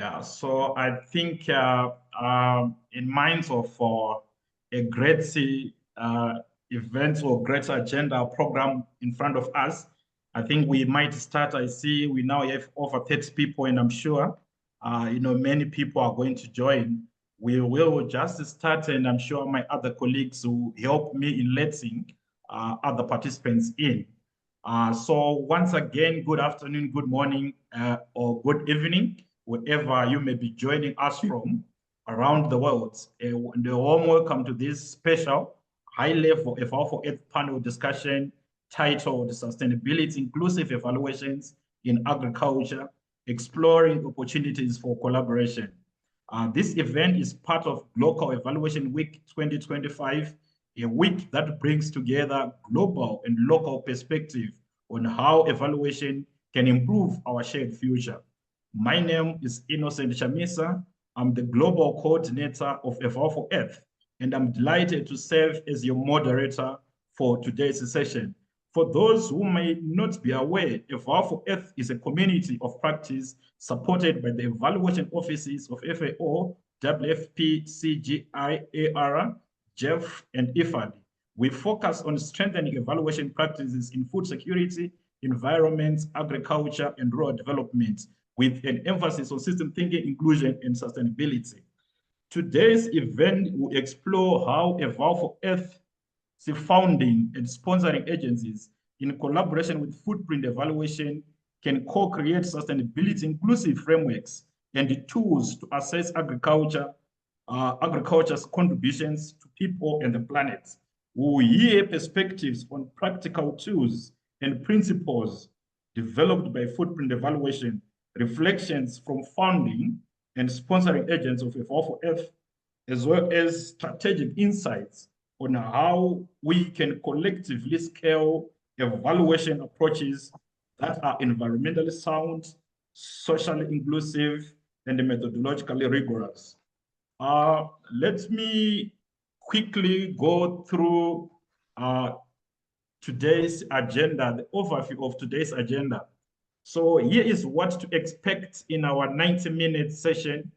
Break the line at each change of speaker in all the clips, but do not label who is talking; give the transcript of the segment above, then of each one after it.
Yeah, so I think in minds of a great event or great agenda program in front of us, I think we might start. I see we now have over 30 people, and I'm sure many people are going to join. We will just start, and I'm sure my other colleagues will help me in letting other participants in. So once again, good afternoon, good morning, or good evening, wherever you may be joining us from around the world. And a warm welcome to this special high-level EvalforEarth panel discussion titled Sustainability Inclusive Evaluations in Agriculture, Exploring Opportunities for Collaboration. This event is part of gLOCAL Evaluation Week 2025, a week that brings together global and local perspective on how evaluation can improve our shared future. My name is Innocent Chamisa. I'm the global coordinator of EvalforEarth, and I'm delighted to serve as your moderator for today's session. For those who may not be aware, EvalforEarth is a community of practice supported by the evaluation offices of FAO, WFP, CGIAR, GEF, and IFAD. We focus on strengthening evaluation practices in food security, environment, agriculture, and rural development, with an emphasis on system thinking, inclusion, and sustainability. Today's event will explore how EvalforEarth, the founding and sponsoring agencies, in collaboration with footprint evaluation, can co-create sustainability inclusive frameworks and tools to assess agriculture's contributions to people and the planet. We will hear perspectives on practical tools and principles developed by footprint evaluation, reflections from founding and sponsoring agents of EvalforEarth, as well as strategic insights on how we can collectively scale evaluation approaches that are environmentally sound, socially inclusive, and methodologically rigorous. Let me quickly go through today's agenda, the overview of today's agenda. So here is what to expect in our 90-minute session.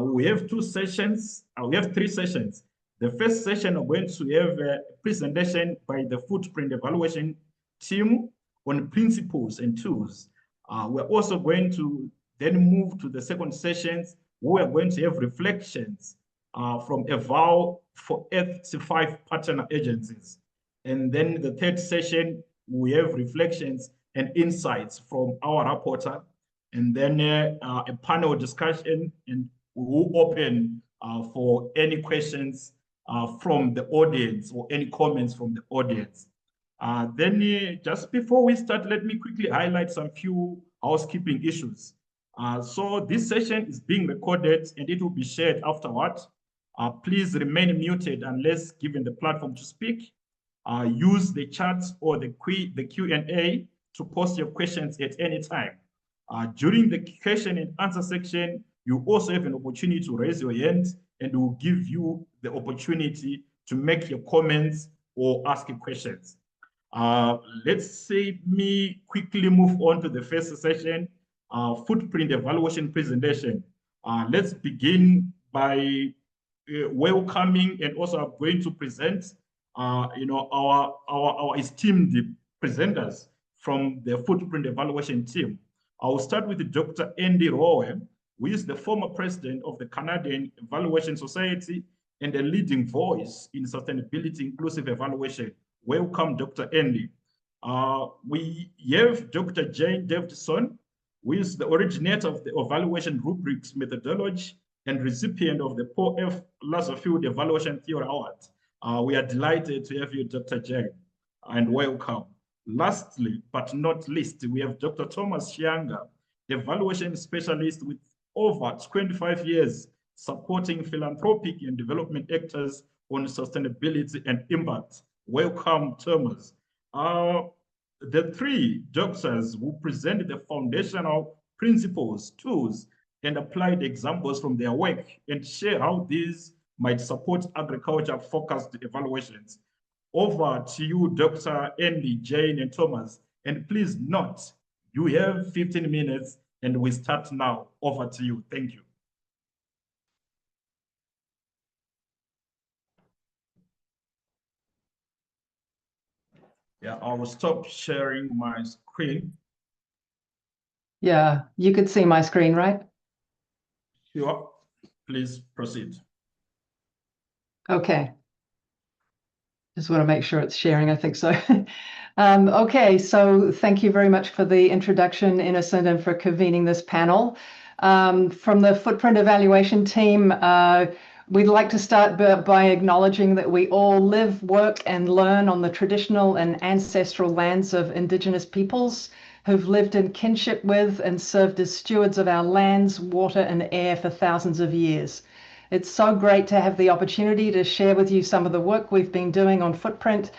We have two sessions. We have three sessions. The first session, we're going to have a presentation by the footprint evaluation team on principles and tools. We're also going to then move to the second sessions. We're going to have reflections from EvalforEarth's 5 partner agencies. And then the third session, we have reflections and insights from our rapporteur, and then a panel discussion, and we will open for any questions from the audience or any comments from the audience. Then just before we start, let me quickly highlight some few housekeeping issues. So this session is being recorded and it will be shared afterward. Please remain muted unless given the platform to speak. Use the chat or the Q&A to post your questions at any time. During the question and answer section, you also have an opportunity to raise your hand, and we'll give you the opportunity to make your comments or ask questions. Let's me quickly move on to the first session, footprint evaluation presentation. Let's begin by welcoming, and also I'm going to present our esteemed presenters from the footprint evaluation team. I'll start with Dr. Andy Rowe, who is the former president of the Canadian Evaluation Society and a leading voice in sustainability inclusive evaluation. Welcome, Dr. Andy. We have Dr. Jane Davidson, who is the originator of the evaluation rubrics methodology and recipient of the Paul F. Lazafield Evaluation Theory Award. We are delighted to have you, Dr. Jane, and welcome. Lastly, but not least, we have Dr. Thomas Shianga, evaluation specialist with over 25 years supporting philanthropic and development actors on sustainability and impact. Welcome, Thomas. The three doctors who present the foundational principles, tools, and applied examples from their work and share how these might support agriculture-focused evaluations. Over to you, Dr. Andy, Jane, and Thomas. And please note, you have 15 minutes And we start now. Over to you. Thank you. Yeah, I will stop sharing my screen.
Yeah, you could see my screen, right?
Sure. Please proceed.
Okay. Just want to make sure it's sharing. I think so. Okay, so thank you very much for the introduction, Innocent, and for convening this panel. From the footprint evaluation team, we'd like to start by acknowledging that we all live, work, and learn on the traditional and ancestral lands of Indigenous peoples who've lived in kinship with and served as stewards of our lands, water, and air for thousands of years. It's so great to have the opportunity to share with you some of the work we've been doing on footprint.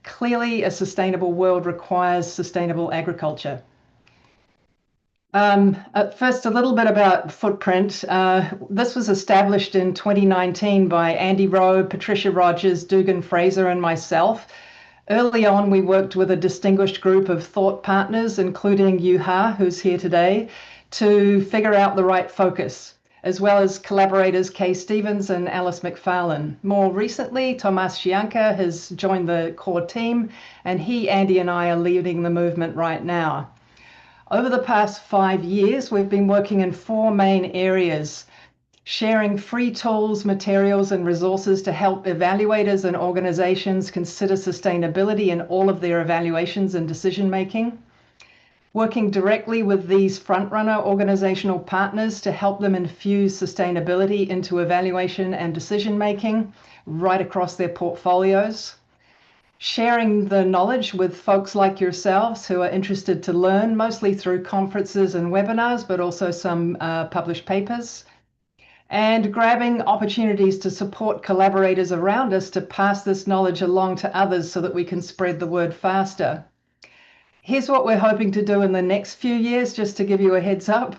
Clearly, a sustainable world requires sustainable agriculture. First, a little bit about footprint. This was established in 2019 by Andy Rowe, Patricia Rogers, Dugan Fraser, and myself. Early on, we worked with a distinguished group of thought partners, including Juha, who's here today, to figure out the right focus, as well as collaborators Kay Stevens and Alice McFarlane. More recently, Tomas Shianka has joined the core team, and he, Andy, and I are leading the movement right now. Over the past 5 years, we've been working in 4 main areas: sharing free tools, materials, and resources to help evaluators and organizations consider sustainability in all of their evaluations and decision-making; working directly with these frontrunner organizational partners to help them infuse sustainability into evaluation and decision-making right across their portfolios; sharing the knowledge with folks like yourselves who are interested to learn, mostly through conferences and webinars, but also some published papers; and grabbing opportunities to support collaborators around us to pass this knowledge along to others so that we can spread the word faster. Here's what we're hoping to do in the next few years, just to give you a heads up.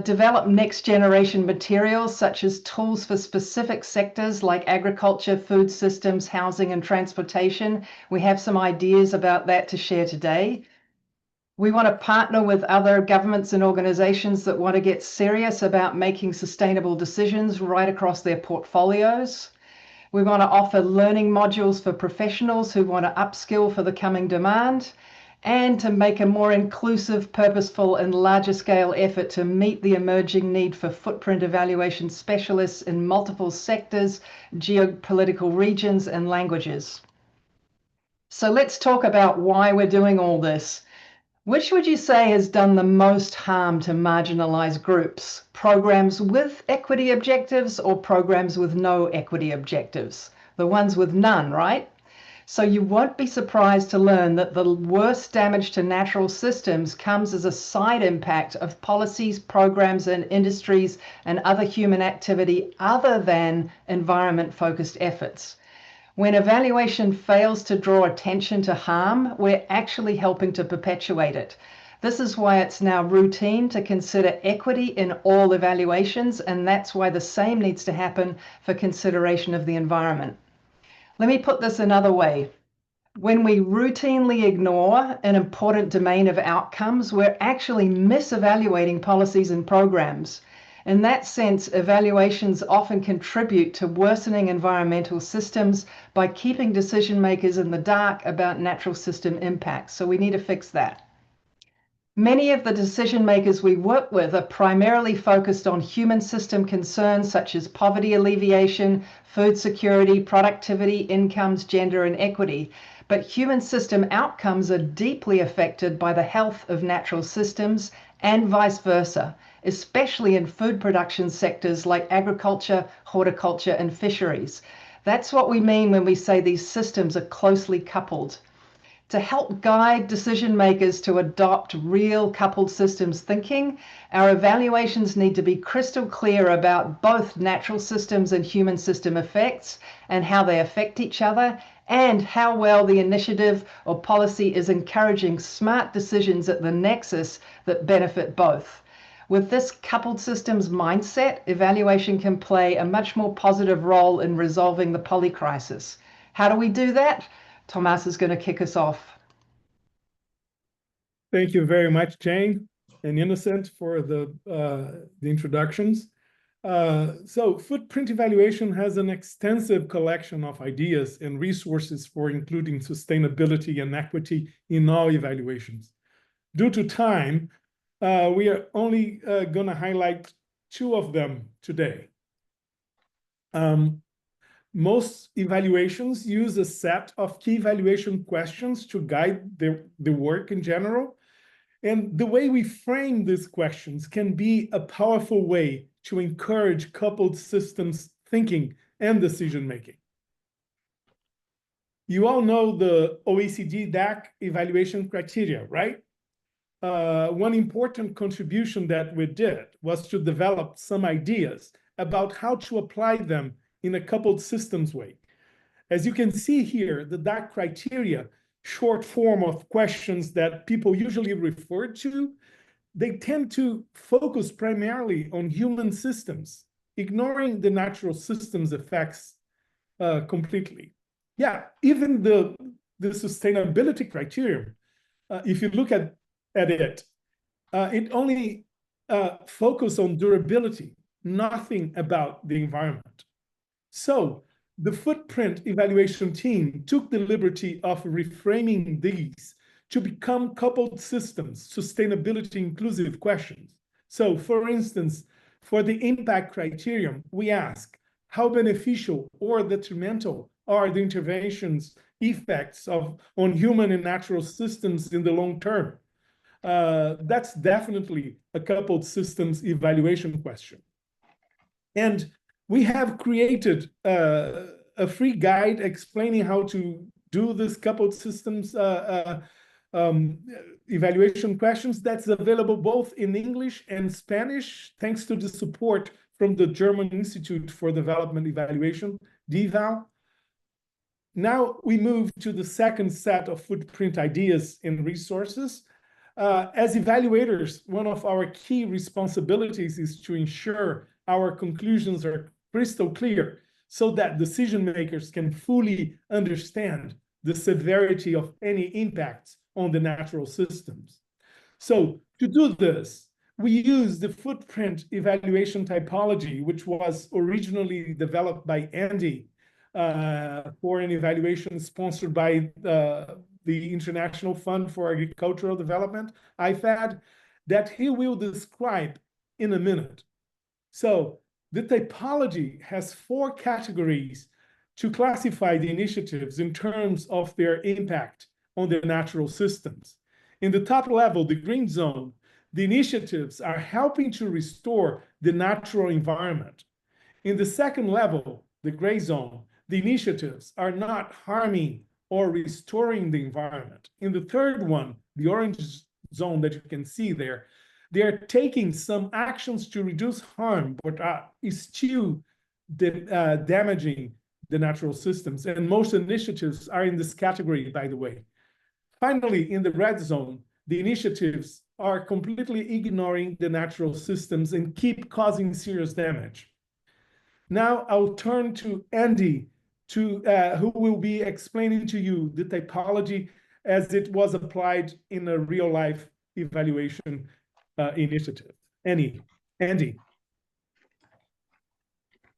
Develop next generation materials such as tools for specific sectors like agriculture, food systems, housing, and transportation. We have some ideas about that to share today. We want to partner with other governments and organizations that want to get serious about making sustainable decisions right across their portfolios. We want to offer learning modules for professionals who want to upskill for the coming demand, and to make a more inclusive, purposeful, and larger scale effort to meet the emerging need for footprint evaluation specialists in multiple sectors, geopolitical regions, and languages. So let's talk about why we're doing all this. Which would you say has done the most harm to marginalized groups? Programs with equity objectives or programs with no equity objectives? The ones with none, right? So you won't be surprised to learn that the worst damage to natural systems comes as a side impact of policies, programs, and industries and other human activity other than environment-focused efforts. When evaluation fails to draw attention to harm, we're actually helping to perpetuate it. This is why it's now routine to consider equity in all evaluations, and that's why the same needs to happen for consideration of the environment. Let me put this another way. When we routinely ignore an important domain of outcomes, we're actually misevaluating policies and programs. In that sense, evaluations often contribute to worsening environmental systems by keeping decision makers in the dark about natural system impacts. So we need to fix that. Many of the decision makers we work with are primarily focused on human system concerns such as poverty alleviation, food security, productivity, incomes, gender, and equity. But human system outcomes are deeply affected by the health of natural systems and vice versa, especially in food production sectors like agriculture, horticulture, and fisheries. That's what we mean when we say these systems are closely coupled. To help guide decision makers to adopt real coupled systems thinking, our evaluations need to be crystal clear about both natural systems and human system effects and how they affect each other, and how well the initiative or policy is encouraging smart decisions at the nexus that benefit both. With this coupled systems mindset, evaluation can play a much more positive role in resolving the poly crisis. How do we do that? Tomas is going to kick us off.
Thank you very much, Jane. and Innocent for the introductions. So footprint evaluation has an extensive collection of ideas and resources for including sustainability and equity in all evaluations. Due to time, we are only going to highlight two of them today. Most evaluations use a set of key evaluation questions to guide the work in general. And the way we frame these questions can be a powerful way to encourage coupled systems thinking and decision-making. You all know the OECD DAC evaluation criteria, right? One important contribution that we did was to develop some ideas about how to apply them in a coupled systems way. As you can see here, the DAC criteria, short form of questions that people usually refer to, they tend to focus primarily on human systems, ignoring the natural systems effects completely. Yeah, even the sustainability criterion, if you look at it, it only focuses on durability, nothing about the environment. So the footprint evaluation team took the liberty of reframing these to become coupled systems, sustainability inclusive questions. So for instance, for the impact criterion, we ask how beneficial or detrimental are the interventions effects on human and natural systems in the long term. That's definitely a coupled systems evaluation question. And we have created a free guide explaining how to do this coupled systems evaluation questions that's available both in English and Spanish, thanks to the support from the German Institute for Development Evaluation, DEVAL. Now we move to the second set of footprint ideas and resources. As evaluators, one of our key responsibilities is to ensure our conclusions are crystal clear so that decision makers can fully understand the severity of any impacts on the natural systems. So to do this, we use the footprint evaluation typology, which was originally developed by Andy for an evaluation sponsored by the International Fund for Agricultural Development, IFAD, that he will describe in a minute. So the typology has 4 categories to classify the initiatives in terms of their impact on the natural systems. In the top level, the green zone, the initiatives are helping to restore the natural environment. In the second level, the gray zone, the initiatives are not harming or restoring the environment. In the third one, the orange zone that you can see there, they are taking some actions to reduce harm, but is still damaging the natural systems. And most initiatives are in this category, by the way. Finally, in the red zone, the initiatives are completely ignoring the natural systems and keep causing serious damage. Now I'll turn to Andy, who will be explaining to you the typology as it was applied in a real-life evaluation initiative. Andy,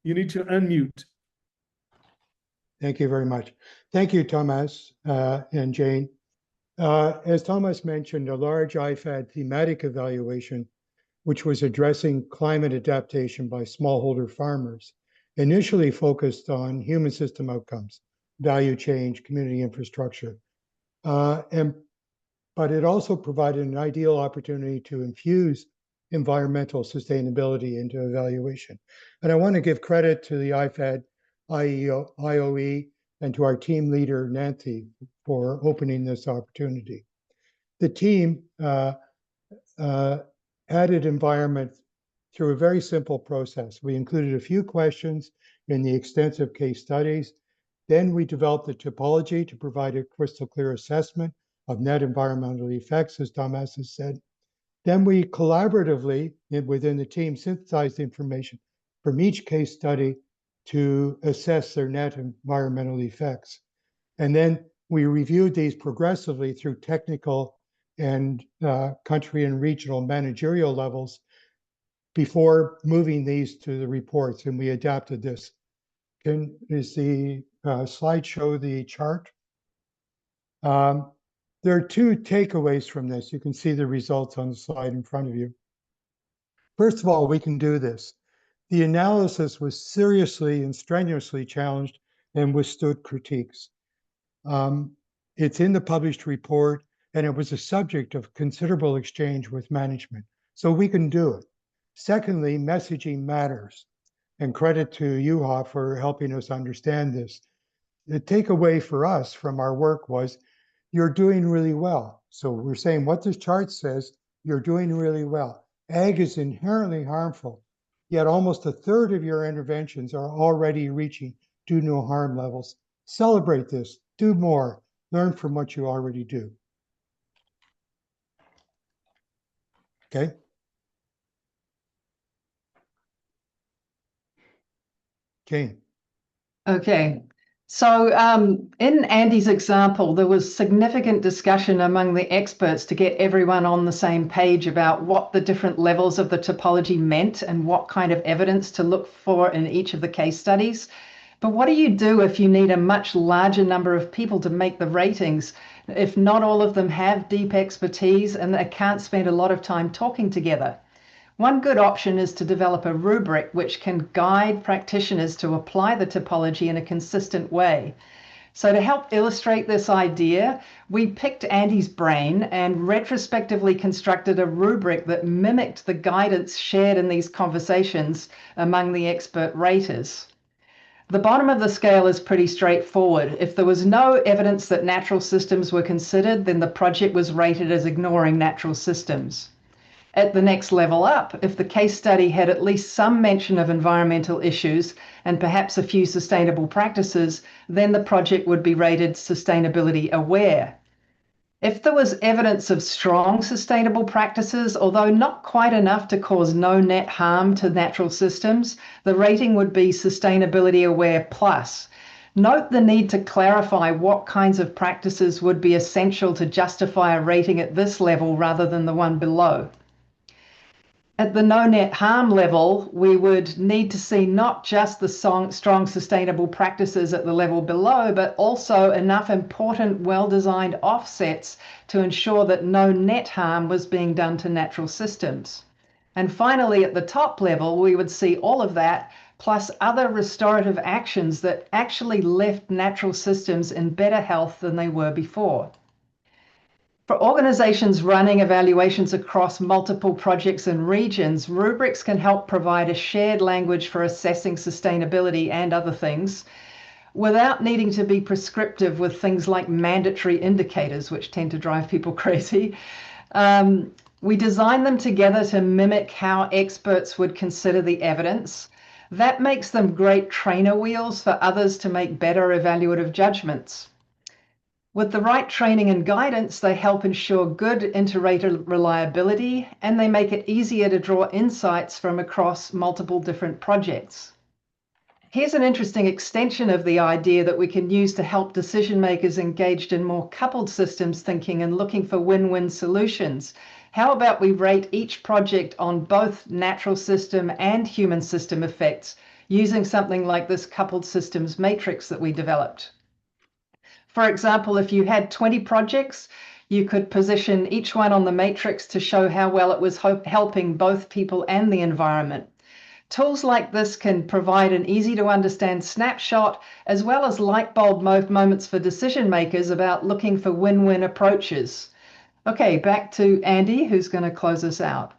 you need to unmute.
Thank you very much. Thank you, Thomas and Jane. As Thomas mentioned, a large IFAD thematic evaluation, which was addressing climate adaptation by smallholder farmers, initially focused on human system outcomes, value change, community infrastructure. But it also provided an ideal opportunity to infuse environmental sustainability into evaluation. And I want to give credit to the IFAD, IOE, and to our team leader, Nancy, for opening this opportunity. The team added environment through a very simple process. We included a few questions in the extensive case studies. Then we developed the typology to provide a crystal clear assessment of net environmental effects, as Thomas has said. Then we collaboratively, within the team, synthesized information from each case study to assess their net environmental effects. And then we reviewed these progressively through technical and country and regional managerial levels before moving these to the reports, and we adapted this. Is the slide show the chart? There are two takeaways from this. You can see the results on the slide in front of you. First of all, we can do this. The analysis was seriously and strenuously challenged and withstood critiques. It's in the published report, and it was a subject of considerable exchange with management. So we can do it. Secondly, messaging matters. And credit to Juha for helping us understand this. The takeaway for us from our work was, you're doing really well. So we're saying what this chart says, you're doing really well. Ag is inherently harmful, yet almost a third of your interventions are already reaching do no harm levels. Celebrate this, do more, learn from what you already do. Okay? Jane.
Okay. So in Andy's example, there was significant discussion among the experts to get everyone on the same page about what the different levels of the topology meant and what kind of evidence to look for in each of the case studies. But what do you do if you need a much larger number of people to make the ratings, if not all of them have deep expertise and they can't spend a lot of time talking together? One good option is to develop a rubric which can guide practitioners to apply the topology in a consistent way. So to help illustrate this idea, we picked Andy's brain and retrospectively constructed a rubric that mimicked the guidance shared in these conversations among the expert raters. The bottom of the scale is pretty straightforward. If there was no evidence that natural systems were considered, then the project was rated as ignoring natural systems. At the next level up, if the case study had at least some mention of environmental issues and perhaps a few sustainable practices, then the project would be rated sustainability aware. If there was evidence of strong sustainable practices, although not quite enough to cause no net harm to natural systems, the rating would be sustainability aware plus. Note the need to clarify what kinds of practices would be essential to justify a rating at this level rather than the one below. At the no net harm level, we would need to see not just the strong sustainable practices at the level below, but also enough important, well-designed offsets to ensure that no net harm was being done to natural systems. And finally, at the top level, we would see all of that, plus other restorative actions that actually left natural systems in better health than they were before. For organizations running evaluations across multiple projects and regions, rubrics can help provide a shared language for assessing sustainability and other things without needing to be prescriptive with things like mandatory indicators, which tend to drive people crazy. We design them together to mimic how experts would consider the evidence. That makes them great trainer wheels for others to make better evaluative judgments. With the right training and guidance, they help ensure good inter-rater reliability, and they make it easier to draw insights from across multiple different projects. Here's an interesting extension of the idea that we can use to help decision makers engaged in more coupled systems thinking and looking for win-win solutions. How about we rate each project on both natural system and human system effects using something like this coupled systems matrix that we developed? For example, if you had 20 projects, you could position each one on the matrix to show how well it was helping both people and the environment. Tools like this can provide an easy to understand snapshot as well as light bulb moments for decision makers about looking for win-win approaches. Okay, back to Andy, who's going to close us out.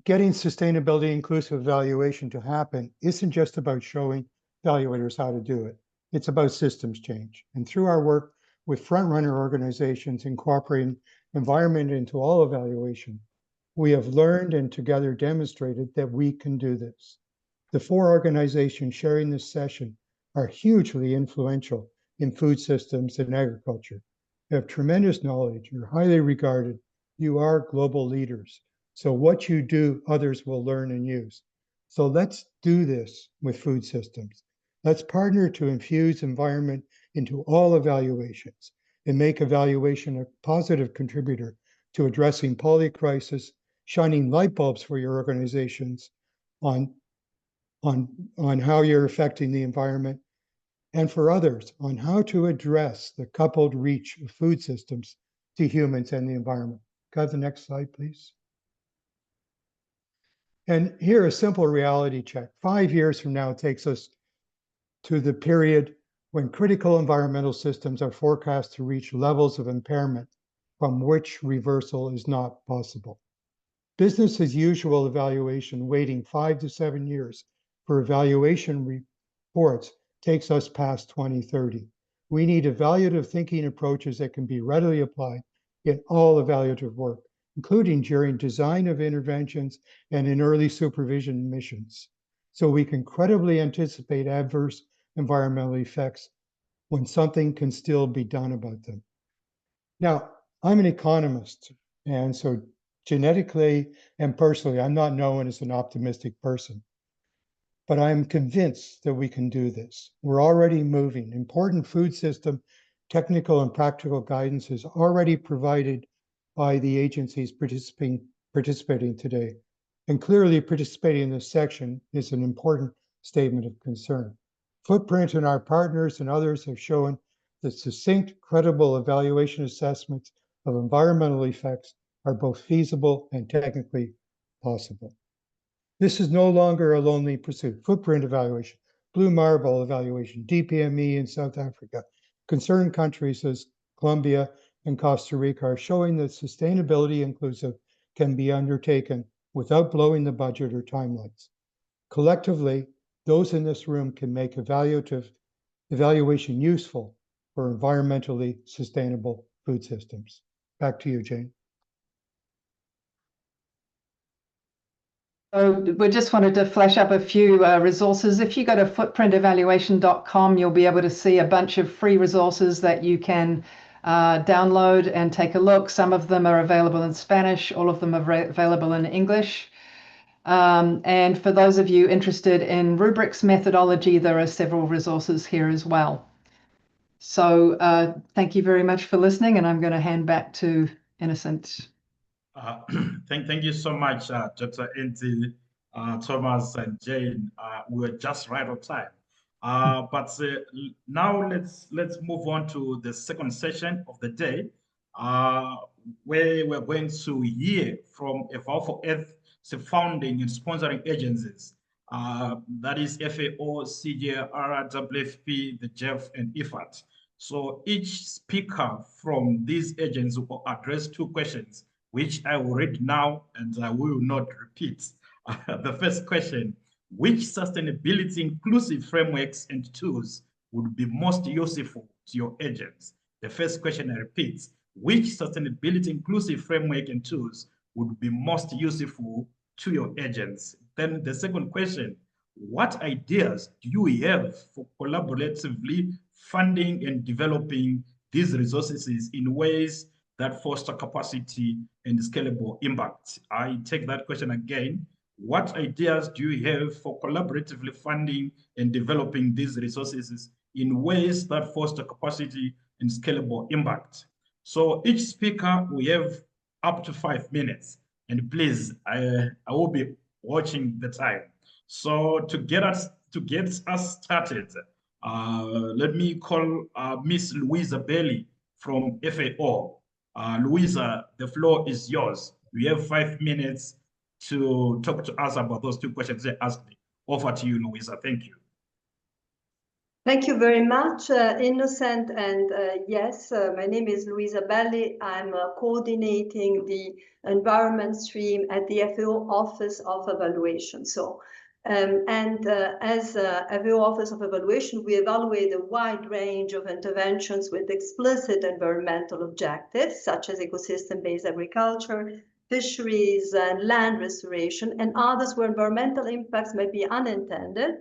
Getting sustainability inclusive evaluation to happen isn't just about showing evaluators how to do it. It's about systems change. And through our work with front-runner organizations incorporating environment into all evaluation, we have learned and together demonstrated that we can do this. The 4 organizations sharing this session are hugely influential in food systems and agriculture. You have tremendous knowledge, you're highly regarded, you are global leaders. So what you do, others will learn and use. So let's do this with food systems. Let's partner to infuse environment into all evaluations and make evaluation a positive contributor to addressing polycrisis, shining light bulbs for your organizations on how you're affecting the environment, and for others on how to address the coupled reach of food systems to humans and the environment. Go to the next slide, please. And here, a simple reality check. 5 years from now takes us to the period when critical environmental systems are forecast to reach levels of impairment from which reversal is not possible. Business as usual evaluation waiting 5 to 7 years for evaluation reports takes us past 2030. We need evaluative thinking approaches that can be readily applied in all evaluative work, including during design of interventions and in early supervision missions, so we can credibly anticipate adverse environmental effects when something can still be done about them. Now, I'm an economist, and so genetically and personally, I'm not known as an optimistic person, but I'm convinced that we can do this. We're already moving. Important food system technical and practical guidance is already provided by the agencies participating today. And clearly participating in this section is an important statement of concern. Footprint and our partners and others have shown that succinct, credible evaluation assessments of environmental effects are both feasible and technically possible. This is no longer a lonely pursuit. Footprint evaluation, Blue Marble evaluation, DPME in South Africa, concerned countries as Colombia and Costa Rica are showing that sustainability inclusive can be undertaken without blowing the budget or timelines. Collectively, those in this room can make evaluation useful for environmentally sustainable food systems. Back to you, Jane.
So we just wanted to flash up a few resources. If you go to footprintevaluation.com, you'll be able to see a bunch of free resources that you can download and take a look. Some of them are available in Spanish, all of them are available in English. And for those of you interested in rubrics methodology, there are several resources here as well. So thank you very much for listening, and I'm going to hand back to Innocent.
Thank you so much, Dr. Enti, Thomas, and Jane. We were just right on time. But now let's move on to the second session of the day, where we're going to hear from EvalforEarth founding and sponsoring agencies. That is FAO, CGIAR, WFP, the JEF, and IFAD. So each speaker from these agencies will address 2 questions, which I will read now and I will not repeat. The first question: which sustainability inclusive frameworks and tools would be most useful to your agents? The first question, I repeat: which sustainability inclusive framework and tools would be most useful to your agents? Then the second question: what ideas do you have for collaboratively funding and developing these resources in ways that foster capacity and scalable impact? I take that question again. What ideas do you have for collaboratively funding and developing these resources in ways that foster capacity and scalable impact? So each speaker, we have up to 5 minutes. And please, I will be watching the time. So to get us started, let me call Miss Louisa Bailey from FAO. Louisa, the floor is yours. We have 5 minutes to talk to us about those 2 questions they asked me. Over to you, Louisa. Thank you.
Thank you very much, Innocent. And yes, my name is Louisa Bailey. I'm coordinating the environment stream at the FAO Office of Evaluation. So, as FAO Office of Evaluation, we evaluate a wide range of interventions with explicit environmental objectives, such as ecosystem-based agriculture, fisheries, and land restoration, and others where environmental impacts may be unintended.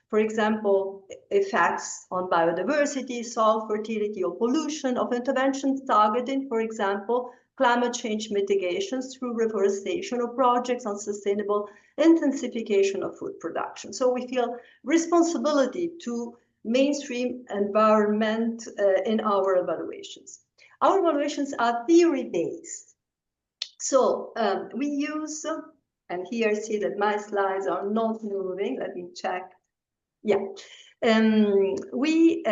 For example, effects on biodiversity, soil fertility, or pollution of interventions targeting, for example, climate change mitigations through reforestation or projects on sustainable intensification of food production. So we feel responsibility to mainstream environment in our evaluations. Our evaluations are theory-based. So we use, and here I see that my slides are not moving. Let me check. Yeah. We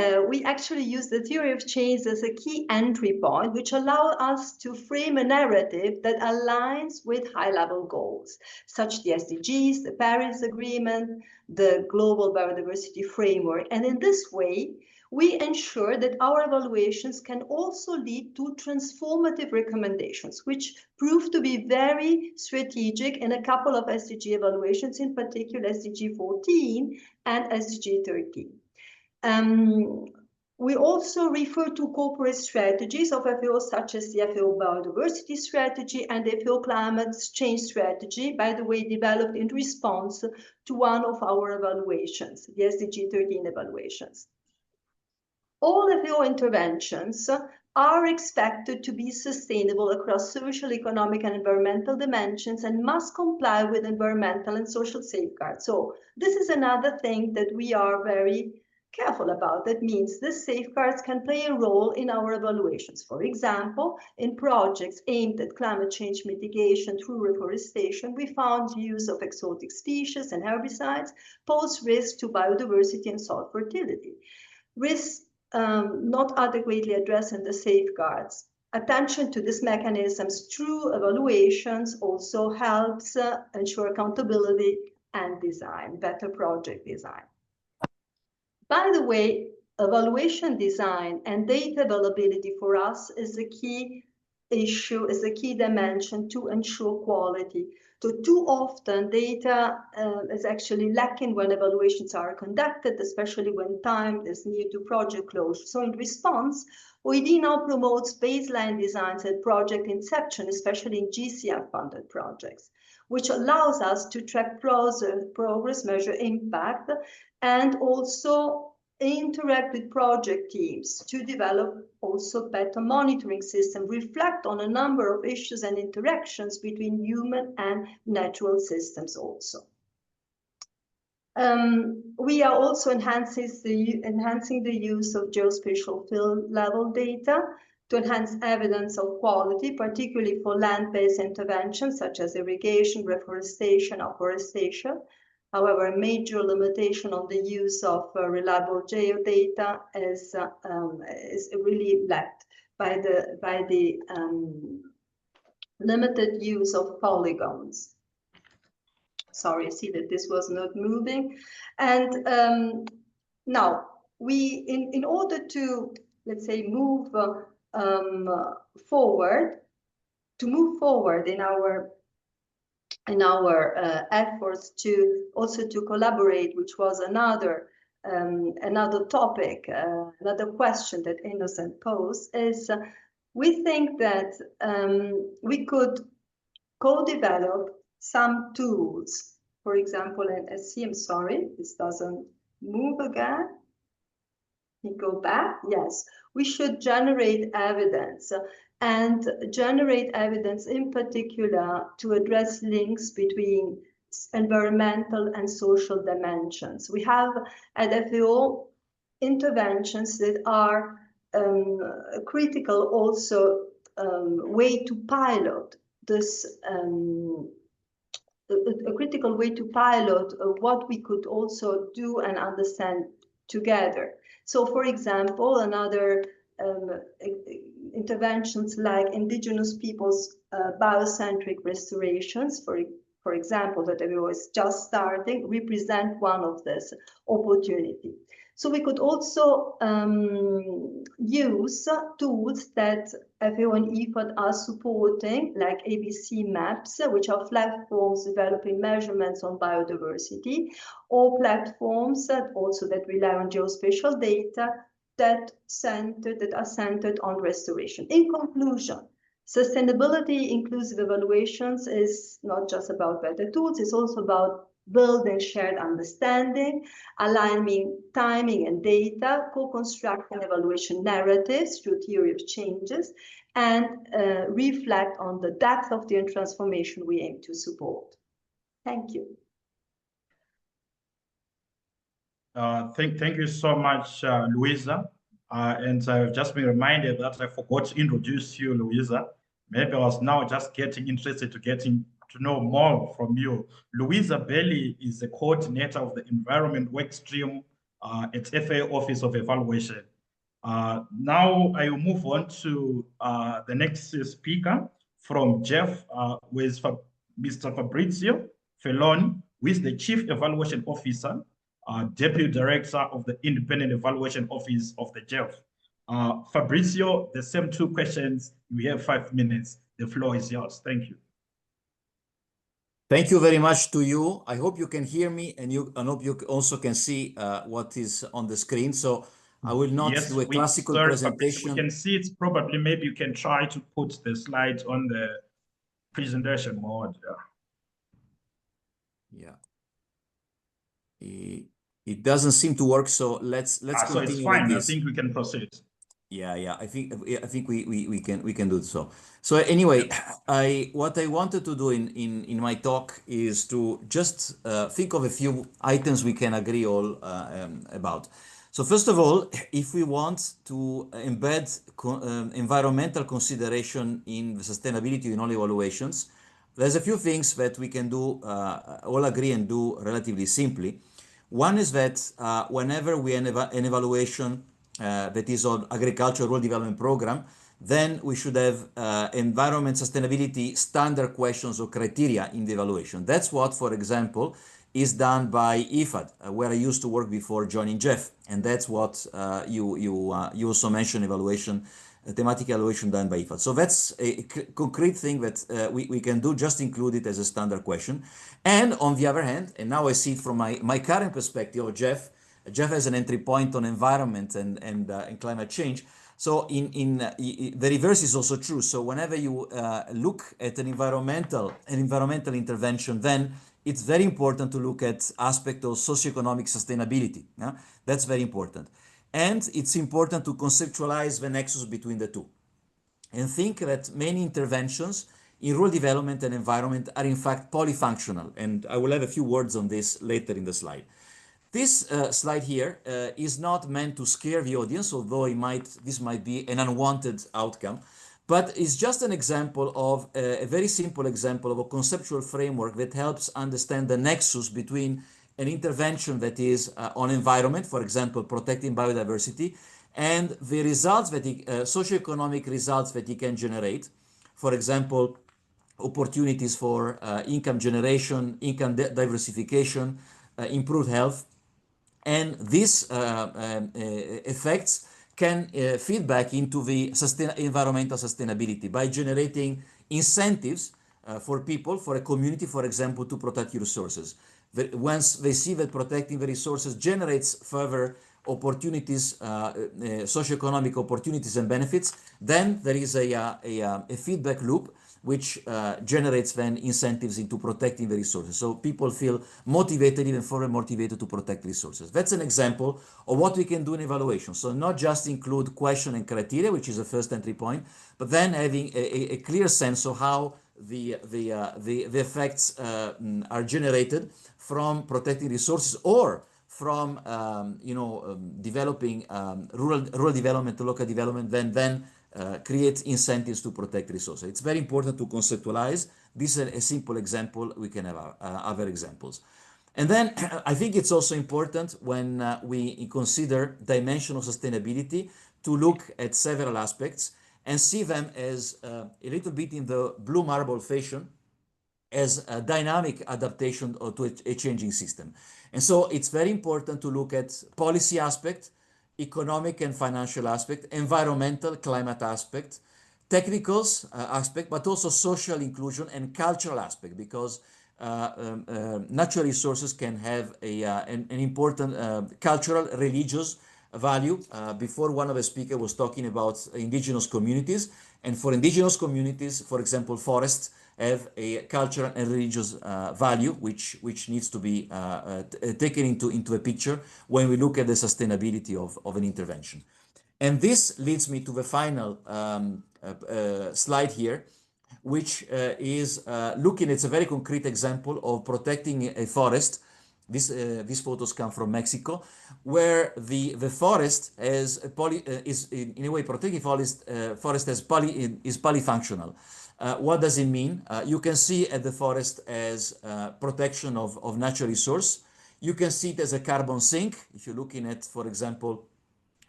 actually use the theory of change as a key entry point, which allows us to frame a narrative that aligns with high-level goals, such as the SDGs, the Paris Agreement, the Global Biodiversity Framework. And in this way, we ensure that our evaluations can also lead to transformative recommendations, which prove to be very strategic in a couple of SDG evaluations, in particular SDG 14 and SDG 13. We also refer to corporate strategies of FAO, such as the FAO Biodiversity Strategy and the FAO Climate Change Strategy, by the way, developed in response to one of our evaluations, the SDG 13 evaluations. All FAO interventions are expected to be sustainable across social, economic, and environmental dimensions and must comply with environmental and social safeguards. So this is another thing that we are very careful about. That means the safeguards can play a role in our evaluations. For example, in projects aimed at climate change mitigation through reforestation, we found use of exotic species and herbicides pose risk to biodiversity and soil fertility. Risks not adequately addressing the safeguards. Attention to these mechanisms through evaluations also helps ensure accountability and design, better project design. By the way, evaluation design and data availability for us is a key issue, is a key dimension to ensure quality. So too often data is actually lacking when evaluations are conducted, especially when time is near to project closure. So in response, OED now promotes baseline designs at project inception, especially in GCF-funded projects, which allows us to track progress, measure impact, and also interact with project teams to develop also better monitoring system, reflect on a number of issues and interactions between human and natural systems also. We are also enhancing the use of geospatial field level data to enhance evidence of quality, particularly for land-based interventions such as irrigation, reforestation, afforestation. However, a major limitation on the use of reliable geodata is really lacked by the limited use of polygons. Sorry, I see that this was not moving. And now, in order to, let's say, move forward in our efforts to also to collaborate, which was another topic, another question that Innocent posed, is we think that we could co-develop some tools. For example, in SC, I'm sorry, this doesn't move again. You go back, yes. We should generate evidence. And generate evidence in particular to address links between environmental and social dimensions. We have at FAO interventions that are a critical also way to pilot this, a critical way to pilot what we could also do and understand together. So for example, another interventions like indigenous peoples' biocentric restorations, for example, that FAO is just starting, represent one of this opportunity. So we could also use tools that FAO and IFAD are supporting, like ABC maps, which are platforms developing measurements on biodiversity, or platforms that rely on geospatial data that are centered on restoration. In conclusion, sustainability inclusive evaluations is not just about better tools, it's also about building shared understanding, aligning timing and data, co-constructing evaluation narratives through theory of changes, and reflect on the depth of the transformation we aim to support. Thank you.
Thank you so much, Louisa. And I've just been reminded that I forgot to introduce you, Louisa. Maybe I was now just getting interested to know more from you. Louisa Belli is the coordinator of the Environment Workstream at FAO Office of Evaluation. Now I will move on to the next speaker from Jeff, who is Mr. Fabrizio Feloni, who is the Chief Evaluation Officer, Deputy Director of the Independent Evaluation Office of the JEF. Fabrizio, the same two questions. We have 5 minutes. The floor is yours. Thank you.
Thank you very much to you. I hope you can hear me, and I hope you also can see what is on the screen. So I will not do a classical presentation.
We can see it. Probably, maybe you can try to put the slides on the presentation mode.
Yeah. It doesn't seem to work, so let's continue.
So it's fine. I think we can proceed.
Yeah. I think we can do so. So anyway, what I wanted to do in my talk is to just think of a few items we can agree all about. So first of all, if we want to embed environmental consideration in the sustainability in all evaluations, there's a few things that we can do, all agree and do relatively simply. One is that whenever we have an evaluation that is on agricultural rural development program, then we should have environment sustainability standard questions or criteria in the evaluation. That's what, for example, is done by IFAD, where I used to work before joining JEF. And that's what you also mentioned, evaluation, thematic evaluation done by IFAD. So that's a concrete thing that we can do, just include it as a standard question. And on the other hand, and now I see it from my current perspective of JEF has an entry point on environment and climate change. So the reverse is also true. So whenever you look at an environmental intervention, then it's very important to look at aspect of socioeconomic sustainability. Yeah? That's very important. And it's important to conceptualize the nexus between the two. And think that many interventions in rural development and environment are in fact polyfunctional. And I will have a few words on this later in the slide. This slide here is not meant to scare the audience, although this might be an unwanted outcome, but it's just an example of a very simple example of a conceptual framework that helps understand the nexus between an intervention that is on environment, for example, protecting biodiversity, and the results that socioeconomic results that it can generate, for example, opportunities for income generation, income diversification, improved health. And these effects can feed back into the environmental sustainability by generating incentives for people, for a community, for example, to protect resources. Once they see that protecting the resources generates further opportunities, socioeconomic opportunities and benefits, then there is a feedback loop which generates then incentives into protecting the resources. So people feel motivated, even further motivated to protect resources. That's an example of what we can do in evaluation. So not just include question and criteria, which is the first entry point, but then having a clear sense of how the effects are generated from protecting resources or from developing rural development, local development, then create incentives to protect resources. It's very important to conceptualize. This is a simple example. We can have other examples. And then I think it's also important when we consider dimension of sustainability to look at several aspects and see them as a little bit in the blue marble fashion as a dynamic adaptation to a changing system. And so it's very important to look at policy aspect, economic and financial aspect, environmental, climate aspect, technicals aspect, but also social inclusion and cultural aspect, because natural resources can have an important cultural, religious value. Before, one of the speakers was talking about indigenous communities, and for indigenous communities, for example, forests have a cultural and religious value, which needs to be taken into a picture when we look at the sustainability of an intervention. And this leads me to the final slide here, which is looking, it's a very concrete example of protecting a forest. These photos come from Mexico, where the forest is in a way protecting forest is polyfunctional. What does it mean? You can see at the forest as protection of natural resource. You can see it as a carbon sink if you're looking at, for example,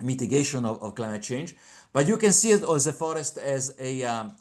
mitigation of climate change. But you can see it as a forest as a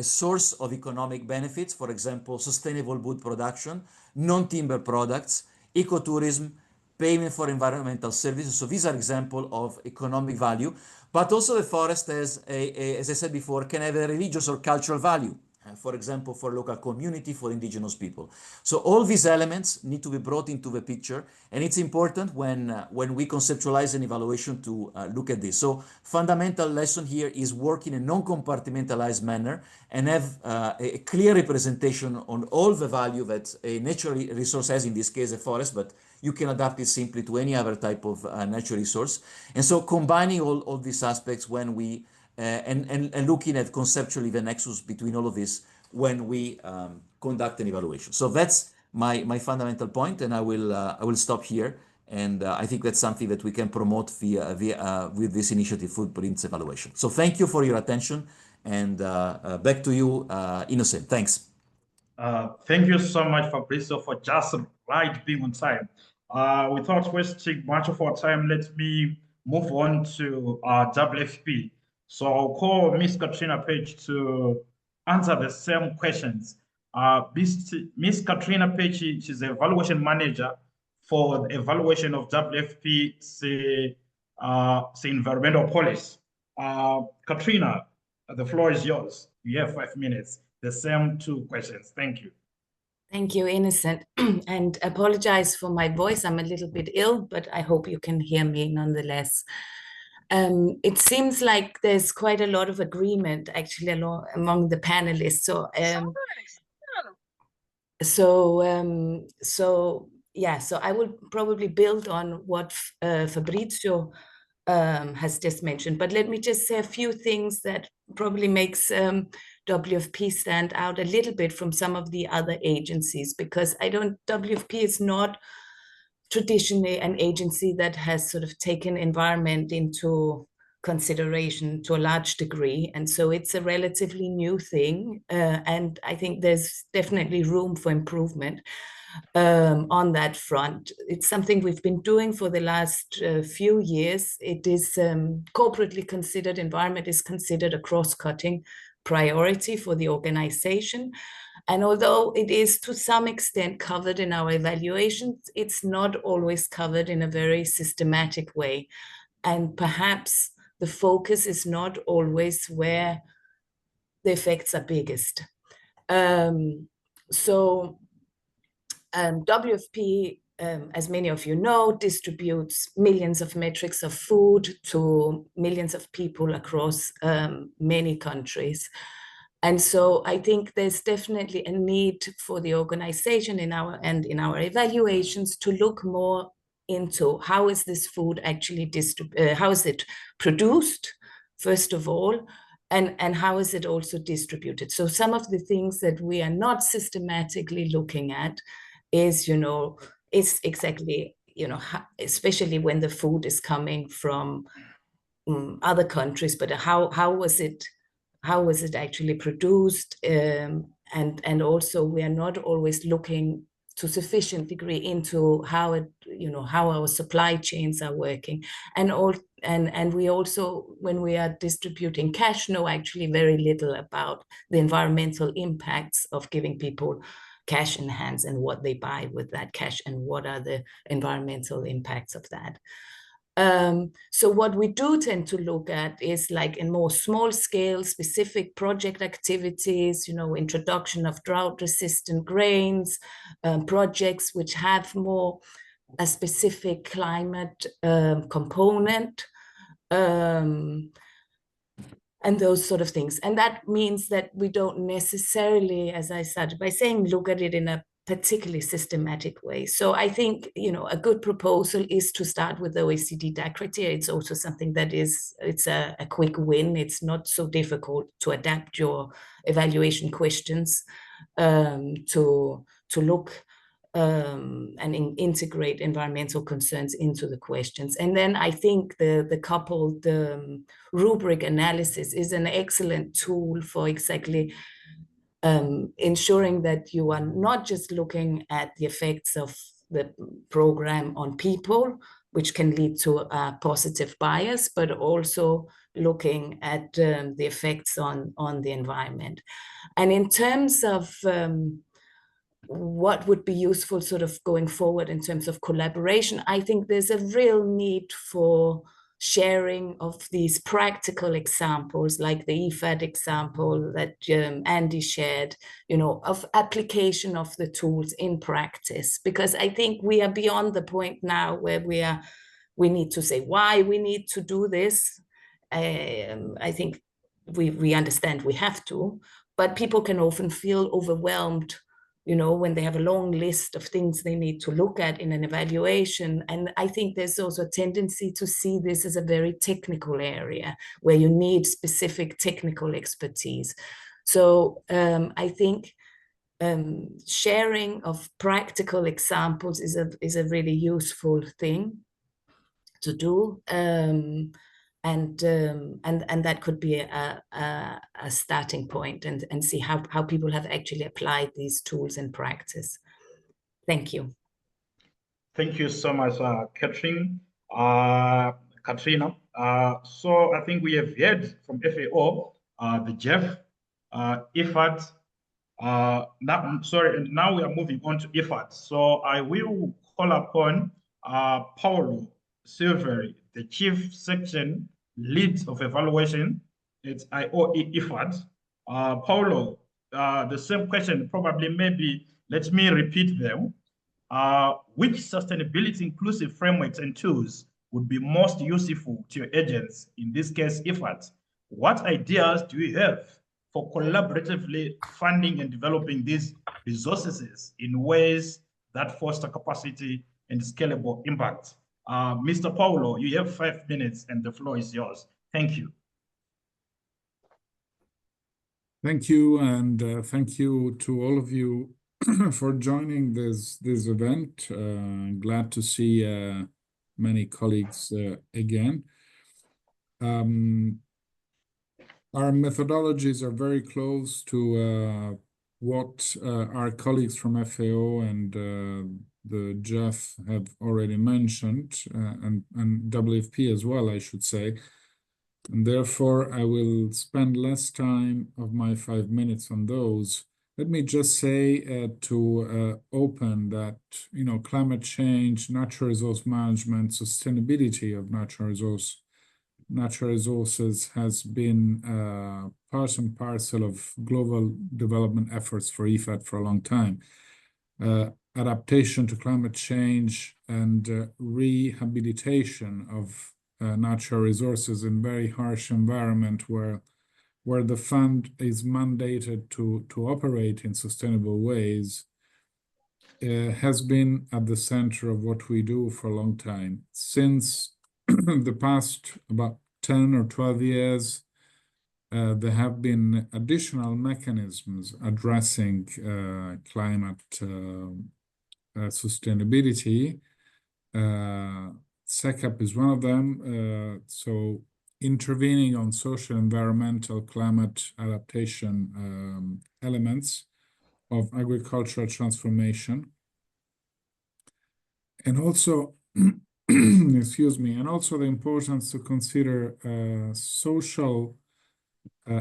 source of economic benefits, for example, sustainable wood production, non-timber products, ecotourism, payment for environmental services. So these are examples of economic value, but also the forest, as I said before, can have a religious or cultural value. For example, for local community, for indigenous people. So all these elements need to be brought into the picture, and it's important when we conceptualize an evaluation to look at this. So fundamental lesson here is work in a non-compartmentalized manner and have a clear representation on all the value that a natural resource has, in this case a forest, but you can adapt it simply to any other type of natural resource. And so combining all these aspects when we and looking at conceptually the nexus between all of this when we conduct an evaluation. So that's my fundamental point, and I will stop here. And I think that's something that we can promote with this initiative, Footprints Evaluation. So thank you for your attention, and back to you, Innocent. Thanks.
Thank you so much, Fabrizio, for just right being on time. Without wasting much of our time, let me move on to WFP. So I'll call Ms. Katrina Page to answer the same questions. Ms. Katrina Page, she's the evaluation manager for the evaluation of WFP, say environmental policy. Katrina, the floor is yours. You have 5 minutes. The same 2 questions. Thank you.
Thank you, Innocent. And apologize for my voice. I'm a little bit ill, but I hope you can hear me nonetheless. It seems like there's quite a lot of agreement actually among the panelists. So I will probably build on what Fabrizio has just mentioned, but let me just say a few things that probably makes WFP stand out a little bit from some of the other agencies, because WFP is not traditionally an agency that has sort of taken environment into consideration to a large degree. And so it's a relatively new thing. And I think there's definitely room for improvement on that front. It's something we've been doing for the last few years. It is corporately considered, environment is considered a cross-cutting priority for the organization. And although it is to some extent covered in our evaluations, it's not always covered in a very systematic way. And perhaps the focus is not always where the effects are biggest. WFP, as many of you know, distributes millions of metrics of food to millions of people across many countries. And so I think there's definitely a need for the organization in our evaluations to look more into how is this food actually how is it produced, first of all, and how is it also distributed. So some of the things that we are not systematically looking at is, is exactly, especially when the food is coming from other countries, but how was it actually produced? And also we are not always looking to sufficient degree into how our supply chains are working. And we also, when we are distributing cash, know actually very little about the environmental impacts of giving people cash in hands and what they buy with that cash and what are the environmental impacts of that. So what we do tend to look at is like in more small scale, specific project activities, introduction of drought resistant grains, projects which have more a specific climate component, and those sort of things. And that means that we don't necessarily, as I started by saying, look at it in a particularly systematic way. So I think, you know, a good proposal is to start with the OECD DAC criteria. It's also something that it's a quick win. It's not so difficult to adapt your evaluation questions to look and integrate environmental concerns into the questions. And then I think the coupled rubric analysis is an excellent tool for exactly ensuring that you are not just looking at the effects of the program on people, which can lead to a positive bias, but also looking at the effects on the environment. And in terms of what would be useful sort of going forward in terms of collaboration, I think there's a real need for sharing of these practical examples, like the IFAD example that Andy shared, you know, of application of the tools in practice, because I think we are beyond the point now where we need to say why we need to do this. I think we understand we have to, but people can often feel overwhelmed, you know, when they have a long list of things they need to look at in an evaluation. And I think there's also a tendency to see this as a very technical area where you need specific technical expertise. So I think sharing of practical examples is a really useful thing to do. And that could be a starting point, and see how people have actually applied these tools in practice. Thank you.
Thank you so much, Katrina. So I think we have heard from FAO, the Jeff, IFAD. Now we are moving on to IFAD. So I will call upon Paulo Silveri, the Chief Section Lead of Evaluation at IFAD. Paulo, the same question, probably, maybe let me repeat them. Which sustainability inclusive frameworks and tools would be most useful to your agents, in this case, IFAD? What ideas do you have for collaboratively funding and developing these resources in ways that foster capacity and scalable impact? Mr. Paulo, you have 5 minutes and the floor is yours. Thank you.
Thank you, and thank you to all of you for joining this event. Glad to see many colleagues again. Our methodologies are very close to what our colleagues from FAO and the Jeff have already mentioned, and WFP as well, I should say. And therefore, I will spend less time of my 5 minutes on those. Let me just say to open that, you know, climate change, natural resource management, sustainability of natural resources has been part and parcel of global development efforts for IFAD for a long time. Adaptation to climate change and rehabilitation of natural resources in very harsh environment where the fund is mandated to operate in sustainable ways has been at the center of what we do for a long time. Since the past about 10 or 12 years, there have been additional mechanisms addressing climate sustainability. SECAP is one of them. So intervening on social, environmental, climate adaptation elements of agricultural transformation. And also, excuse me, and also the importance to consider social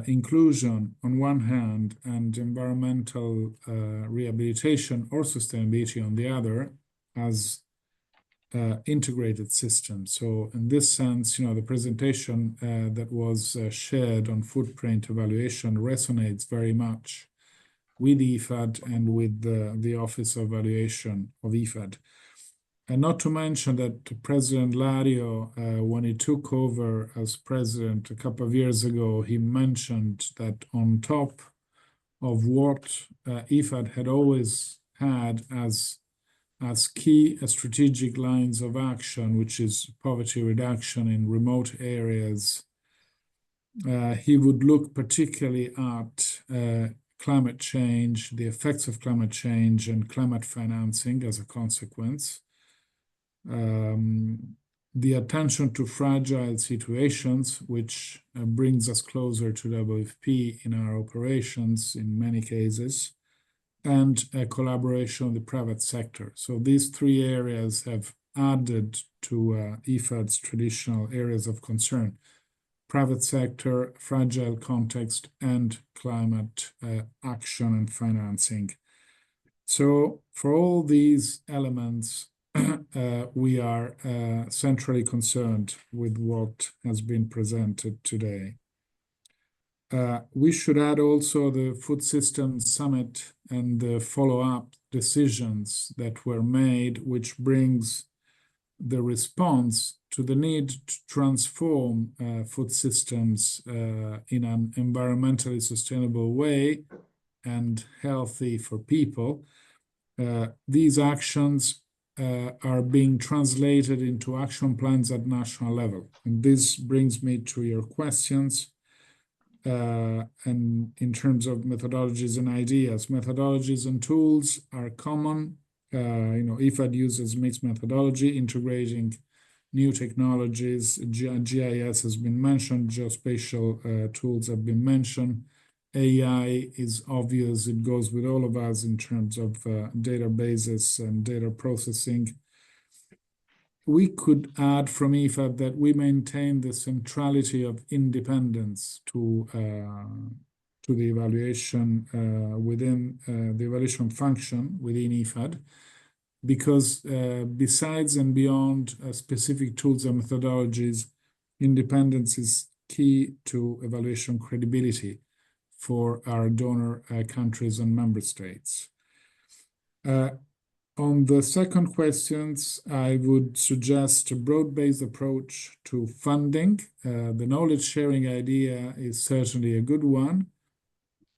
inclusion on one hand and environmental rehabilitation or sustainability on the other as integrated systems. So in this sense, you know, the presentation that was shared on footprint evaluation resonates very much with IFAD and with the Office of Evaluation of IFAD. And not to mention that President Lario, when he took over as president a couple of years ago, he mentioned that on top of what IFAD had always had as key strategic lines of action, which is poverty reduction in remote areas, he would look particularly at climate change, the effects of climate change, and climate financing as a consequence. The attention to fragile situations, which brings us closer to WFP in our operations in many cases, and a collaboration with the private sector. So these three areas have added to IFAD's traditional areas of concern: private sector, fragile context, and climate action and financing. So for all these elements, we are centrally concerned with what has been presented today. We should add also the Food Systems Summit and the follow-up decisions that were made, which brings the response to the need to transform food systems in an environmentally sustainable way and healthy for people. These actions are being translated into action plans at national level. And this brings me to your questions. And in terms of methodologies and ideas, methodologies and tools are common. IFAD uses mixed methodology, integrating new technologies. GIS has been mentioned, geospatial tools have been mentioned. AI is obvious, it goes with all of us in terms of databases and data processing. We could add from IFAD that we maintain the centrality of independence to the evaluation within the evaluation function within IFAD, because besides and beyond specific tools and methodologies, independence is key to evaluation credibility for our donor countries and member states. On the second questions, I would suggest a broad-based approach to funding. The knowledge sharing idea is certainly a good one,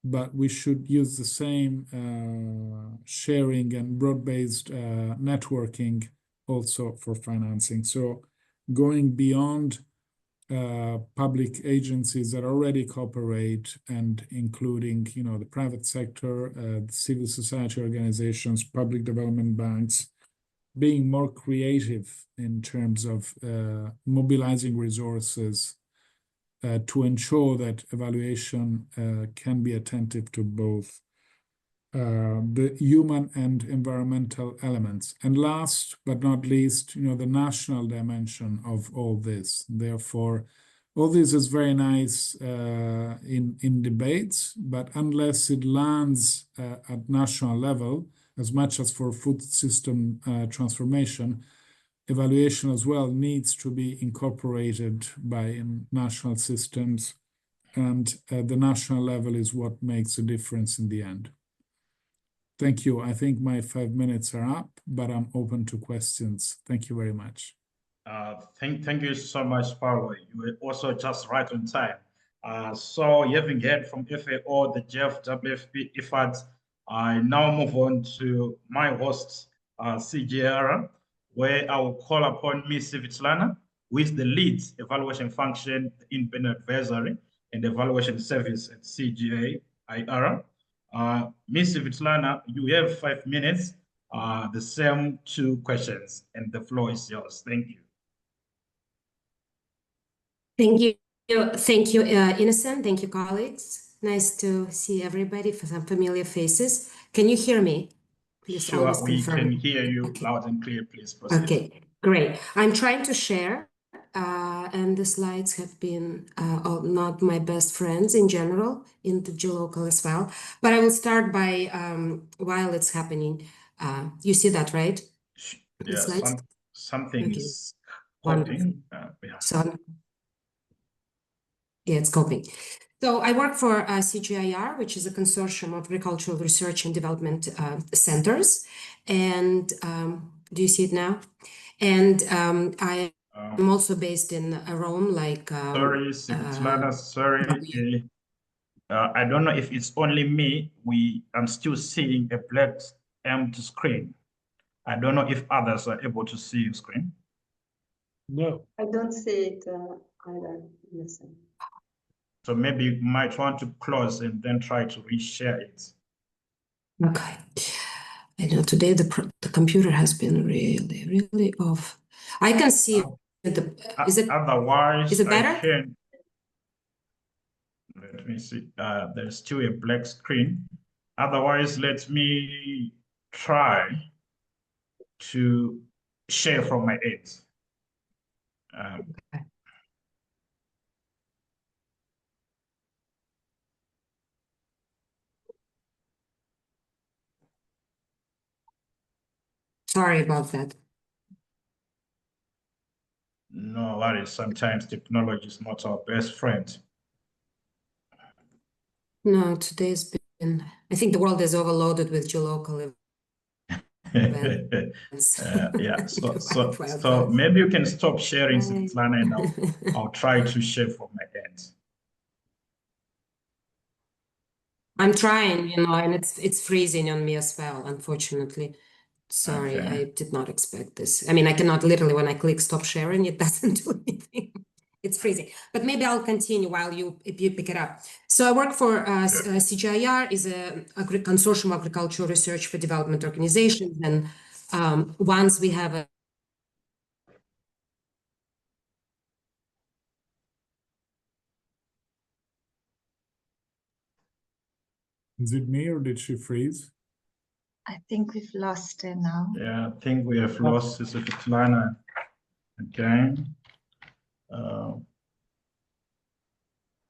but we should use the same sharing and broad-based networking also for financing. So going beyond public agencies that already cooperate and including, the private sector, the civil society organizations, public development banks, being more creative in terms of mobilizing resources to ensure that evaluation can be attentive to both the human and environmental elements. And last but not least, the national dimension of all this. Therefore, all this is very nice in debates, but unless it lands at national level, as much as for food system transformation, evaluation as well needs to be incorporated by national systems, and the national level is what makes a difference in the end. Thank you. I think my 5 minutes are up, but I'm open to questions. Thank you very much.
Thank you so much, Paulo. You were also just right on time. So having heard from FAO, the GEF, WFP, IFAD, I now move on to my host, CGIAR, where I will call upon Ms. Svetlana, who is the lead evaluation function, independent advisory and evaluation service at CGIAR. Ms. Svetlana, you have 5 minutes, the same 2 questions, and the floor is yours. Thank you.
Thank you, Innocent. Thank you, colleagues. Nice to see everybody, for some familiar faces. Can you hear me? Please,
sure, we can hear you loud and clear. Please proceed.
Okay, great. I'm trying to share, and the slides have been not my best friends in general, in the gLOCAL as well. But I will start by, while it's happening, you see that, right?
Yeah, something is coping.
Yeah, it's coping. So I work for CGIAR, which is a consortium of agricultural research and development centers. And Do you see it now? And I am also based in Rome, like.
Sorry, Svetlana, sorry. I don't know if it's only me. I'm still seeing a black empty screen. I don't know if others are able to see your screen.
No.
I don't see it either. Listen.
So maybe you might want to close and then try to reshare it.
Okay. I know today the computer has been really off. I can see is it
otherwise
better?
I can, let me see, there's still a black screen. Otherwise, let me try to share from my end.
Okay. Sorry about that.
No worries. Sometimes technology is not our best friend.
No, today's been, I think the world is overloaded with gLOCAL events.
Yeah, so maybe you can stop sharing, Svetlana, and I'll try to share from my end.
I'm trying, and it's freezing on me as well, unfortunately. Sorry,
Okay.
I did not expect this. I mean, I cannot literally, when I click stop sharing, it doesn't do anything. It's freezing. But maybe I'll continue while if you pick it up. So I work for CGIAR, is a consortium of agricultural research for development organizations. And once we have a
Is it me or did she freeze?
I think we've lost her now.
Yeah, I think we have lost Svetlana again.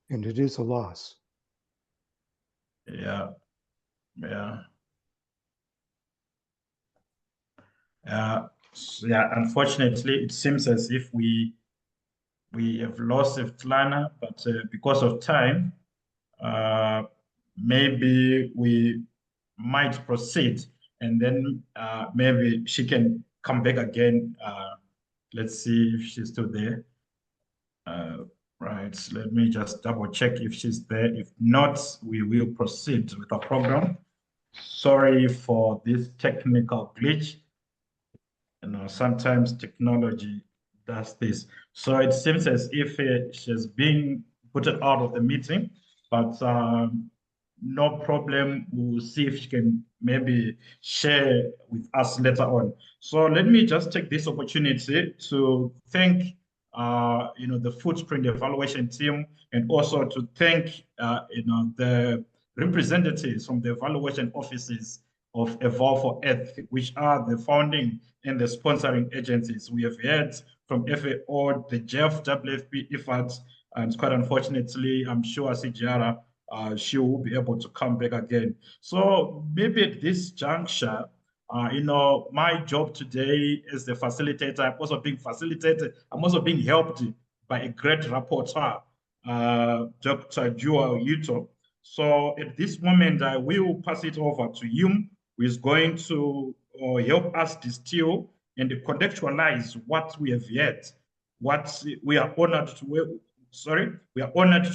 And it is a loss.
Yeah. Unfortunately, it seems as if we have lost Svetlana, but because of time, maybe we might proceed, and then maybe she can come back again. Let's see if she's still there. Right, let me just double check if she's there. If not, we will proceed with the program. Sorry for this technical glitch. Sometimes technology does this. So it seems as if she's being put out of the meeting, but no problem. We'll see if she can maybe share with us later on. So let me just take this opportunity to thank the footprint evaluation team, and also to thank the representatives from the evaluation offices of EvalforEarth, which are the founding and the sponsoring agencies. We have heard from FAO, the GEF, WFP, IFAD, and quite unfortunately, I'm sure CGIAR, she will be able to come back again. So maybe at this juncture, my job today as the facilitator, I'm also being facilitated, I'm also being helped by a great rapporteur, Dr. Juha Uiito. So at this moment, I will pass it over to him, who is going to help us distill and contextualize what we have heard. What we are honored to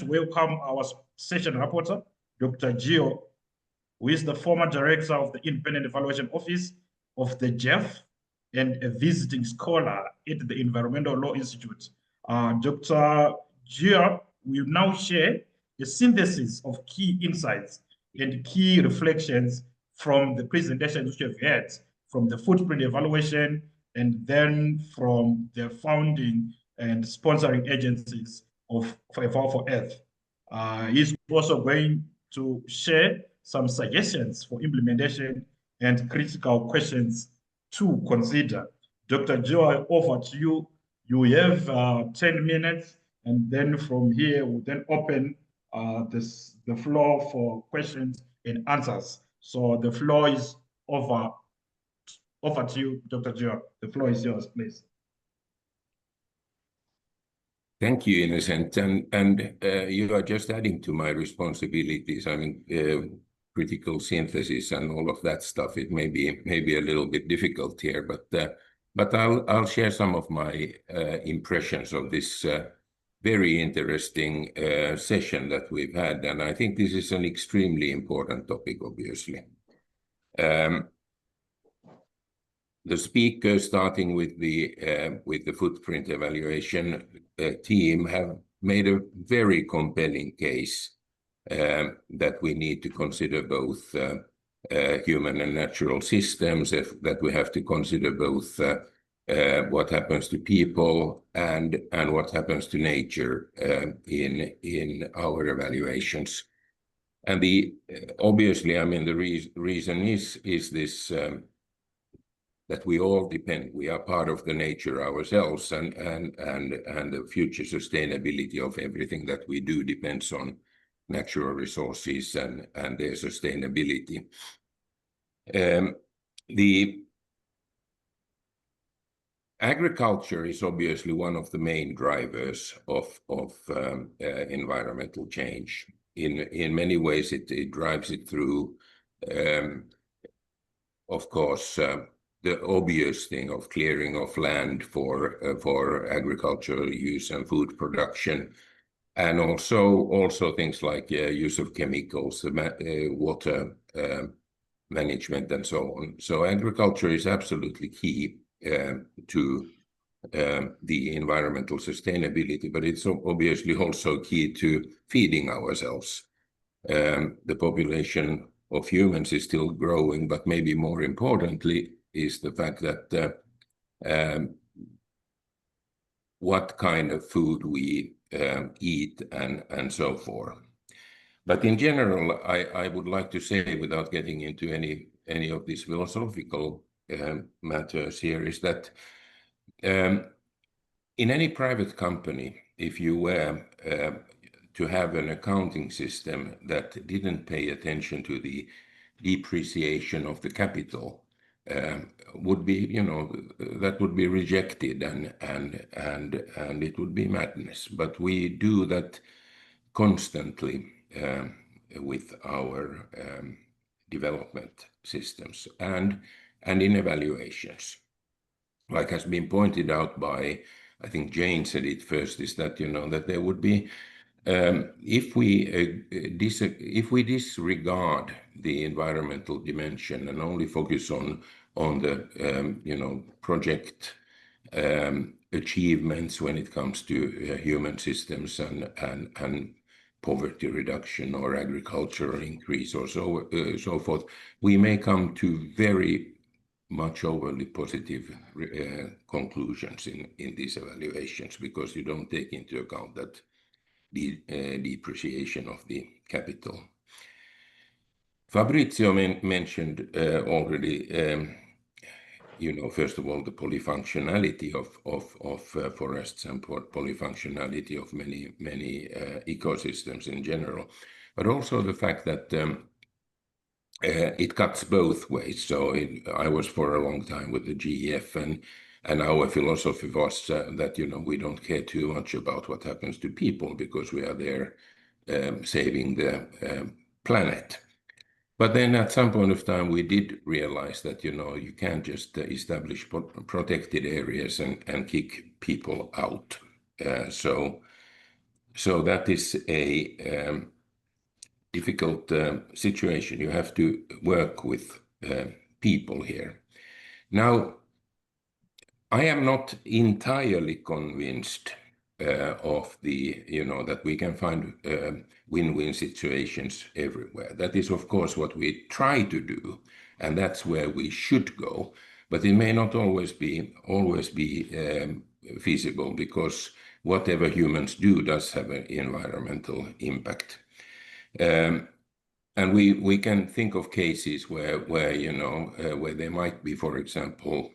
welcome our session rapporteur, Dr. Juha, who is the former director of the Independent Evaluation Office of the GEF and a visiting scholar at the Environmental Law Institute. Dr. Juha will now share a synthesis of key insights and key reflections from the presentations which you've heard from the footprint evaluation and then from the founding and sponsoring agencies of EvalforEarth. He's also going to share some suggestions for implementation and critical questions to consider. Dr. Juha, over to you. You have 10 minutes, and then from here, we'll then open the floor for questions and answers. So the floor is over to you, Dr. Juha. The floor is yours, please.
Thank you, Innocent. And you are just adding to my responsibilities. I mean, critical synthesis and all of that stuff, it may be a little bit difficult here, but I'll share some of my impressions of this very interesting session that we've had, and I think this is an extremely important topic, obviously. The speakers, starting with the footprint evaluation team, have made a very compelling case that we need to consider both human and natural systems, that we have to consider both what happens to people and what happens to nature in our evaluations. And obviously, I mean, the reason is this, that we all depend, we are part of the nature ourselves, and the future sustainability of everything that we do depends on natural resources and their sustainability. The agriculture is obviously one of the main drivers of environmental change. In many ways, it drives it through, of course, the obvious thing of clearing of land for agricultural use and food production, and also things like use of chemicals, water management, and so on. So agriculture is absolutely key to the environmental sustainability, but it's obviously also key to feeding ourselves. The population of humans is still growing, but maybe more importantly is the fact that what kind of food we eat and so forth. But in general, I would like to say, without getting into any of these philosophical matters here, is that in any private company, if you were to have an accounting system that didn't pay attention to the depreciation of the capital, would be, that would be rejected, and it would be madness. But we do that constantly with our development systems and in evaluations. Like has been pointed out by, I think Jane said it first, is that that there would be, if we disregard the environmental dimension and only focus on the project achievements when it comes to human systems and poverty reduction or agricultural increase or so forth, we may come to very much overly positive conclusions in these evaluations, because you don't take into account that the depreciation of the capital. Fabrizio mentioned already, first of all, the polyfunctionality of forests and polyfunctionality of many ecosystems in general, but also the fact that it cuts both ways. So I was for a long time with the GEF, and our philosophy was that we don't care too much about what happens to people, because we are there saving the planet. But then at some point of time, we did realize that you can't just establish protected areas and kick people out. So that is a difficult situation. You have to work with people here. Now, I am not entirely convinced of the, that we can find win-win situations everywhere. That is, of course, what we try to do, and that's where we should go. But it may not always be feasible, because whatever humans do does have an environmental impact. And we can think of cases where there might be, for example,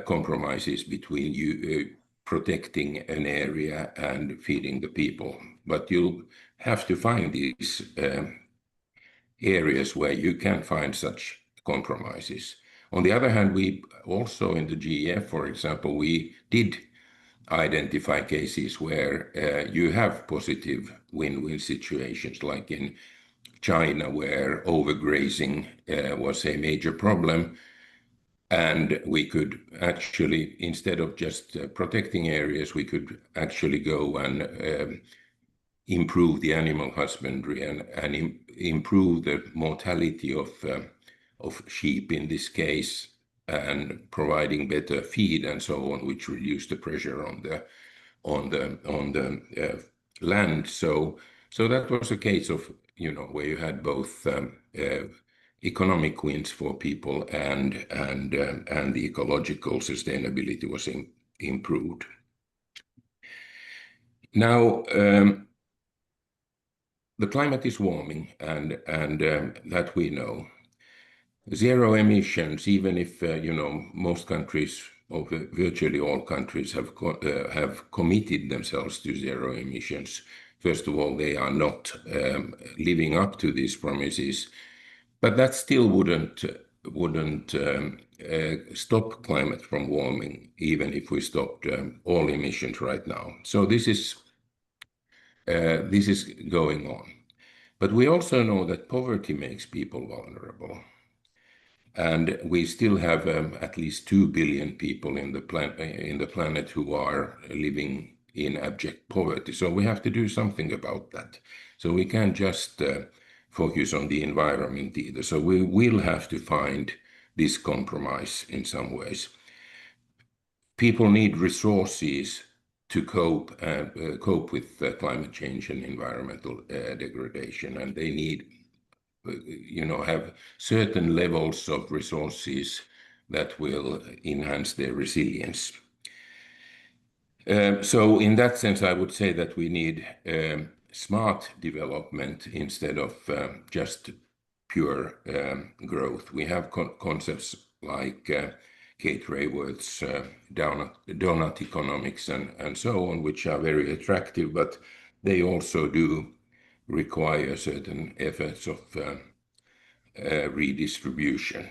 compromises between protecting an area and feeding the people. But you'll have to find these areas where you can find such compromises. On the other hand, we also in the GEF, for example, we did identify cases where you have positive win-win situations, like in China, where overgrazing was a major problem. And we could actually, instead of just protecting areas, we could actually go and improve the animal husbandry and improve the mortality of sheep in this case, and providing better feed and so on, which reduced the pressure on the land. So that was a case of, you know, where you had both economic wins for people and the ecological sustainability was improved. Now, the climate is warming, and that we know. Zero emissions, even if you know, most countries, or virtually all countries, have committed themselves to zero emissions. First of all, they are not living up to these promises, but that still wouldn't stop climate from warming, even if we stopped all emissions right now. So this is going on. But we also know that poverty makes people vulnerable. And we still have at least 2 billion people in the planet who are living in abject poverty. So we have to do something about that. So we can't just focus on the environment either. So we will have to find this compromise in some ways. People need resources to cope with climate change and environmental degradation, and they need, you know, have certain levels of resources that will enhance their resilience. So in that sense, I would say that we need smart development instead of just pure growth. We have concepts like Kate Raworth's donut economics and so on, which are very attractive, but they also do require certain efforts of redistribution,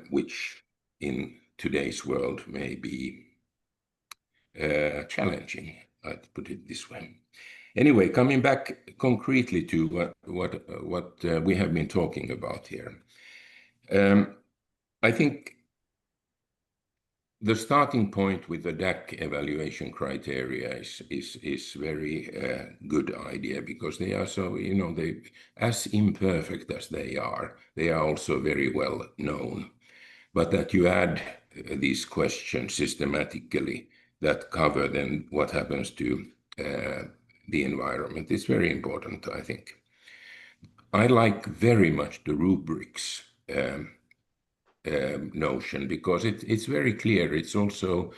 which in today's world may be challenging, I'd put it this way. Anyway, coming back concretely to what we have been talking about here, I think the starting point with the DAC evaluation criteria is very good idea, because they are so, you know, they, as imperfect as they are also very well known. But that you add these questions systematically that cover then what happens to the environment is very important, I think. I like very much the rubrics notion, because it's very clear. It's also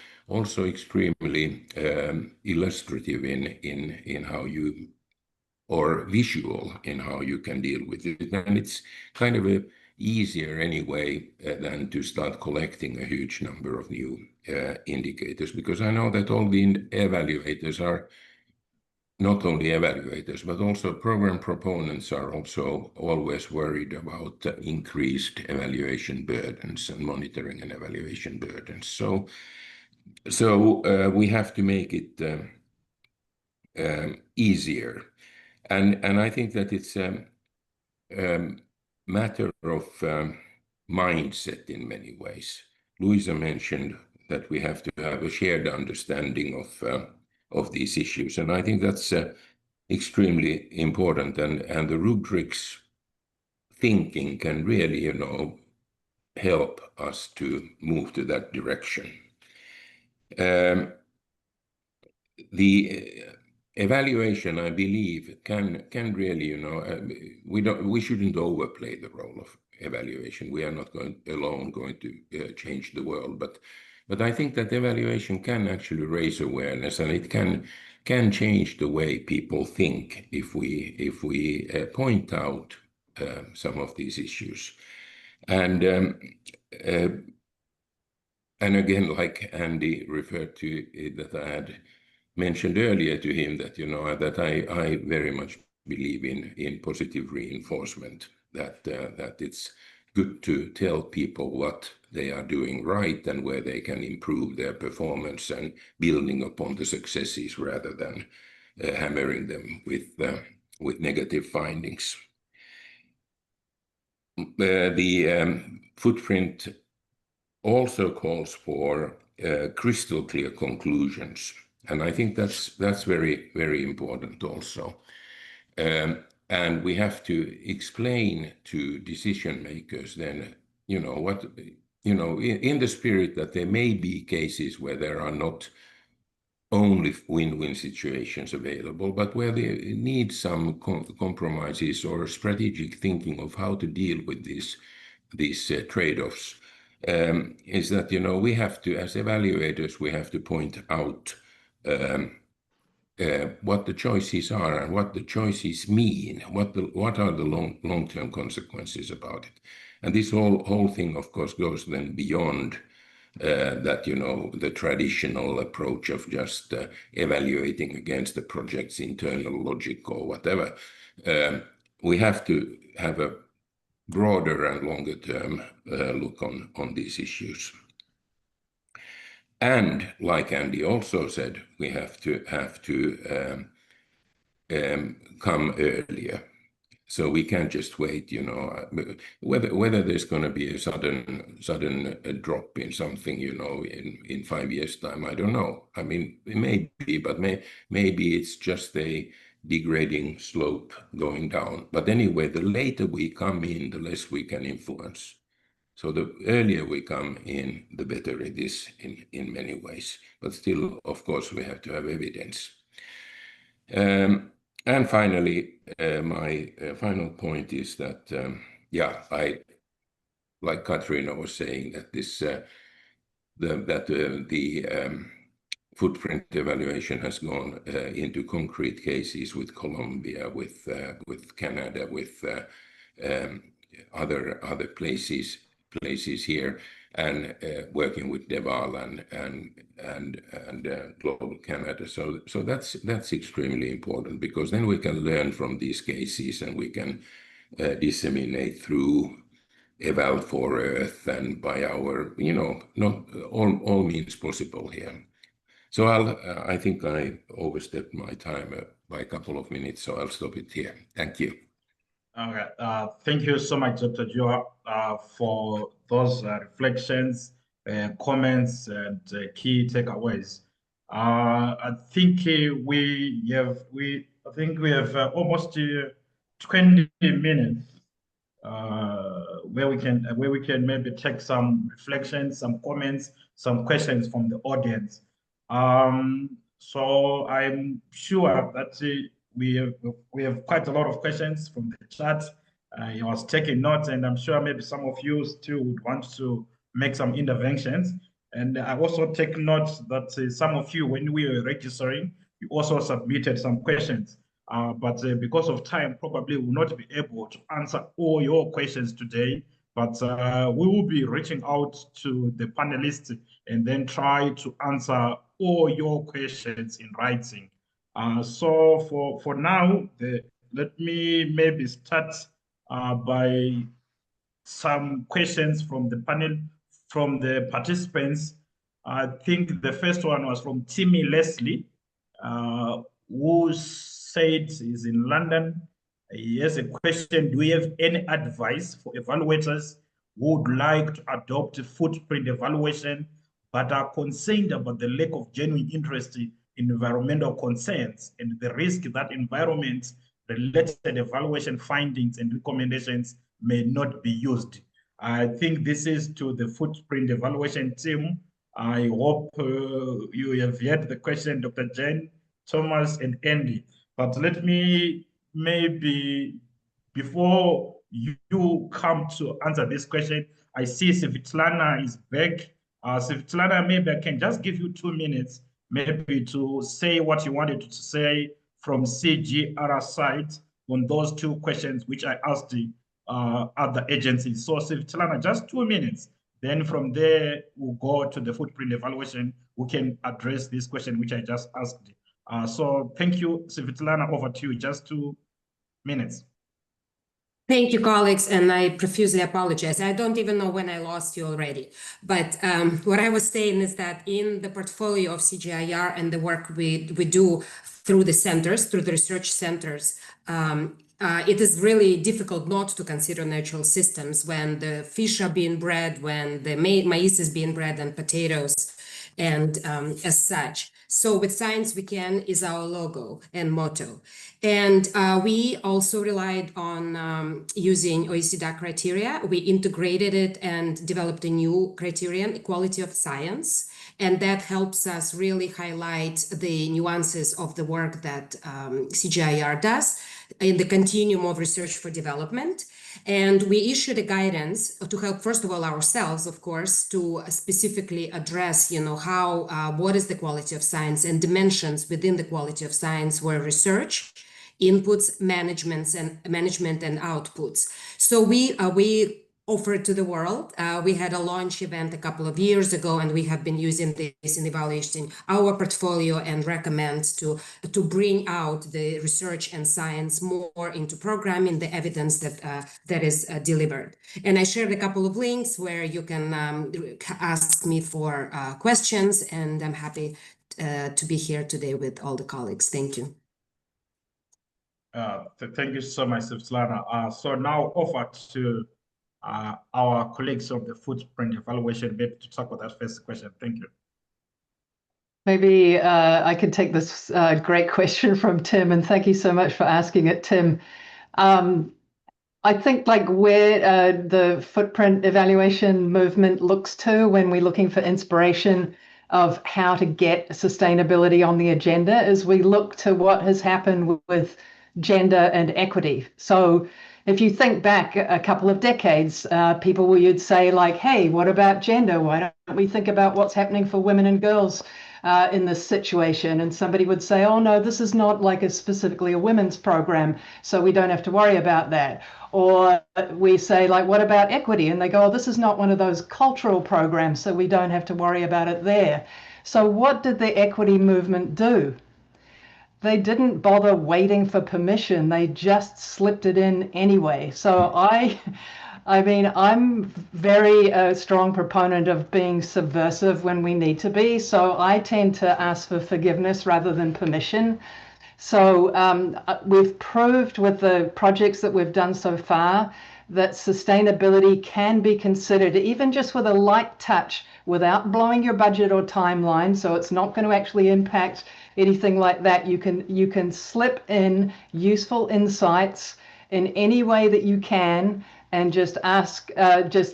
extremely illustrative in how you, or visual in how you can deal with it, and it's kind of easier anyway than to start collecting a huge number of new indicators, because I know that all the evaluators are not only evaluators, but also program proponents are also always worried about increased evaluation burdens and monitoring and evaluation burdens. So we have to make it easier. And I think that it's a matter of mindset in many ways. Luisa mentioned that we have to have a shared understanding of these issues, and I think that's extremely important. And the rubrics thinking can really, you know, help us to move to that direction. The evaluation, I believe, can really, you know, we shouldn't overplay the role of evaluation. We are not going to change the world, but I think that evaluation can actually raise awareness, and it can change the way people think if we point out some of these issues. And again, like Andy referred to, that I had mentioned earlier to him, that, you know, that I very much believe in positive reinforcement, that it's good to tell people what they are doing right and where they can improve their performance, and building upon the successes rather than hammering them with with negative findings. The footprint also calls for crystal clear conclusions, and I think that's very, very important also. And we have to explain to decision makers then, in the spirit that there may be cases where there are not only win-win situations available, but where they need some compromises or strategic thinking of how to deal with these trade-offs. Is that, we have to, as evaluators, we have to point out what the choices are and what the choices mean, what are the long-term consequences about it. And this whole thing, of course, goes then beyond that, the traditional approach of just evaluating against the project's internal logic or whatever. We have to have a broader and longer term look on these issues. And like Andy also said, we have to come earlier. So we can't just wait, whether there's going to be a sudden drop in something, in 5 years' time. I don't know. I mean, it may be, but maybe it's just a degrading slope going down. But anyway, the later we come in, the less we can influence. So the earlier we come in, the better it is in many ways. But still, of course, we have to have evidence. And finally, my final point is that, I, like Katriina was saying, that this the footprint evaluation has gone into concrete cases with Colombia, with Canada, with other places here, and working with Deval and Global Canada. So that's extremely important, because then we can learn from these cases and we can disseminate through EvalforEarth and by our, not all means possible here. So I think I overstepped my time by a couple of minutes, so I'll stop it here. Thank you.
Okay, thank you so much, Dr. Juha, for those reflections, comments, and key takeaways. I think we have almost 20 minutes where we can maybe take some reflections, some comments, some questions from the audience. So I'm sure that we have quite a lot of questions from the chat. I was taking notes, and I'm sure maybe some of you still would want to make some interventions. And I also take notes that some of you, when we were registering, you also submitted some questions. But because of time, probably will not be able to answer all your questions today. But we will be reaching out to the panelists and then try to answer all your questions in writing. So for now, let me maybe start by some questions from the panel, from the participants. I think the first one was from Timmy Leslie, who said he's in London. He has a question: do we have any advice for evaluators who would like to adopt a footprint evaluation but are concerned about the lack of genuine interest in environmental concerns and the risk that environment-related evaluation findings and recommendations may not be used? I think this is to the footprint evaluation team. I hope you have heard the question, Dr. Jane, Thomas, and Andy. But let me maybe, before you come to answer this question, I see Svitlana is back. Svitlana, maybe I can just give you 2 minutes, maybe to say what you wanted to say from CGIAR side on those 2 questions which I asked the other agencies. So Svitlana, just 2 minutes. Then from there, we'll go to the footprint evaluation. We can address this question which I just asked. So thank you, Svitlana, over to you, just 2 minutes.
Thank you, colleagues, and I profusely apologize. I don't even know when I lost you already. But what I was saying is that in the portfolio of CGIAR and the work we do through the centers, through the research centers, it is really difficult not to consider natural systems when the fish are being bred, when the maize is being bred, and potatoes, and as such. So with Science We Can is our logo and motto. And we also relied on using OECD criteria. We integrated it and developed a new criterion, equality of science. And that helps us really highlight the nuances of the work that CGIAR does in the continuum of research for development. And we issued a guidance to help, first of all, ourselves, of course, to specifically address, how, what is the quality of science and dimensions within the quality of science were research, inputs, management and outputs. So we offer it to the world. We had a launch event a couple of years ago, and we have been using this in evaluating our portfolio and recommend to bring out the research and science more into programming, the evidence that is delivered. And I shared a couple of links where you can ask me for questions, and I'm happy to be here today with all the colleagues. Thank you.
Thank you so much, Svetlana. So now over to our colleagues of the footprint evaluation maybe to talk about that first question. Thank you.
Maybe I could take this great question from Tim, and thank you so much for asking it, Tim. I think where the footprint evaluation movement looks to when we're looking for inspiration of how to get sustainability on the agenda is we look to what has happened with gender and equity. So if you think back a couple of decades, people you'd say hey, what about gender? Why don't we think about what's happening for women and girls in this situation? And somebody would say, oh no, this is not specifically a women's program, so we don't have to worry about that. Or we say what about equity? And they go, oh, this is not one of those cultural programs, so we don't have to worry about it there. So what did the equity movement do? They didn't bother waiting for permission. They just slipped it in anyway. So I mean, I'm very strong proponent of being subversive when we need to be. So I tend to ask for forgiveness rather than permission. So we've proved with the projects that we've done so far that sustainability can be considered, even just with a light touch, without blowing your budget or timeline. So it's not going to actually impact anything like that. You can slip in useful insights in any way that you can, and just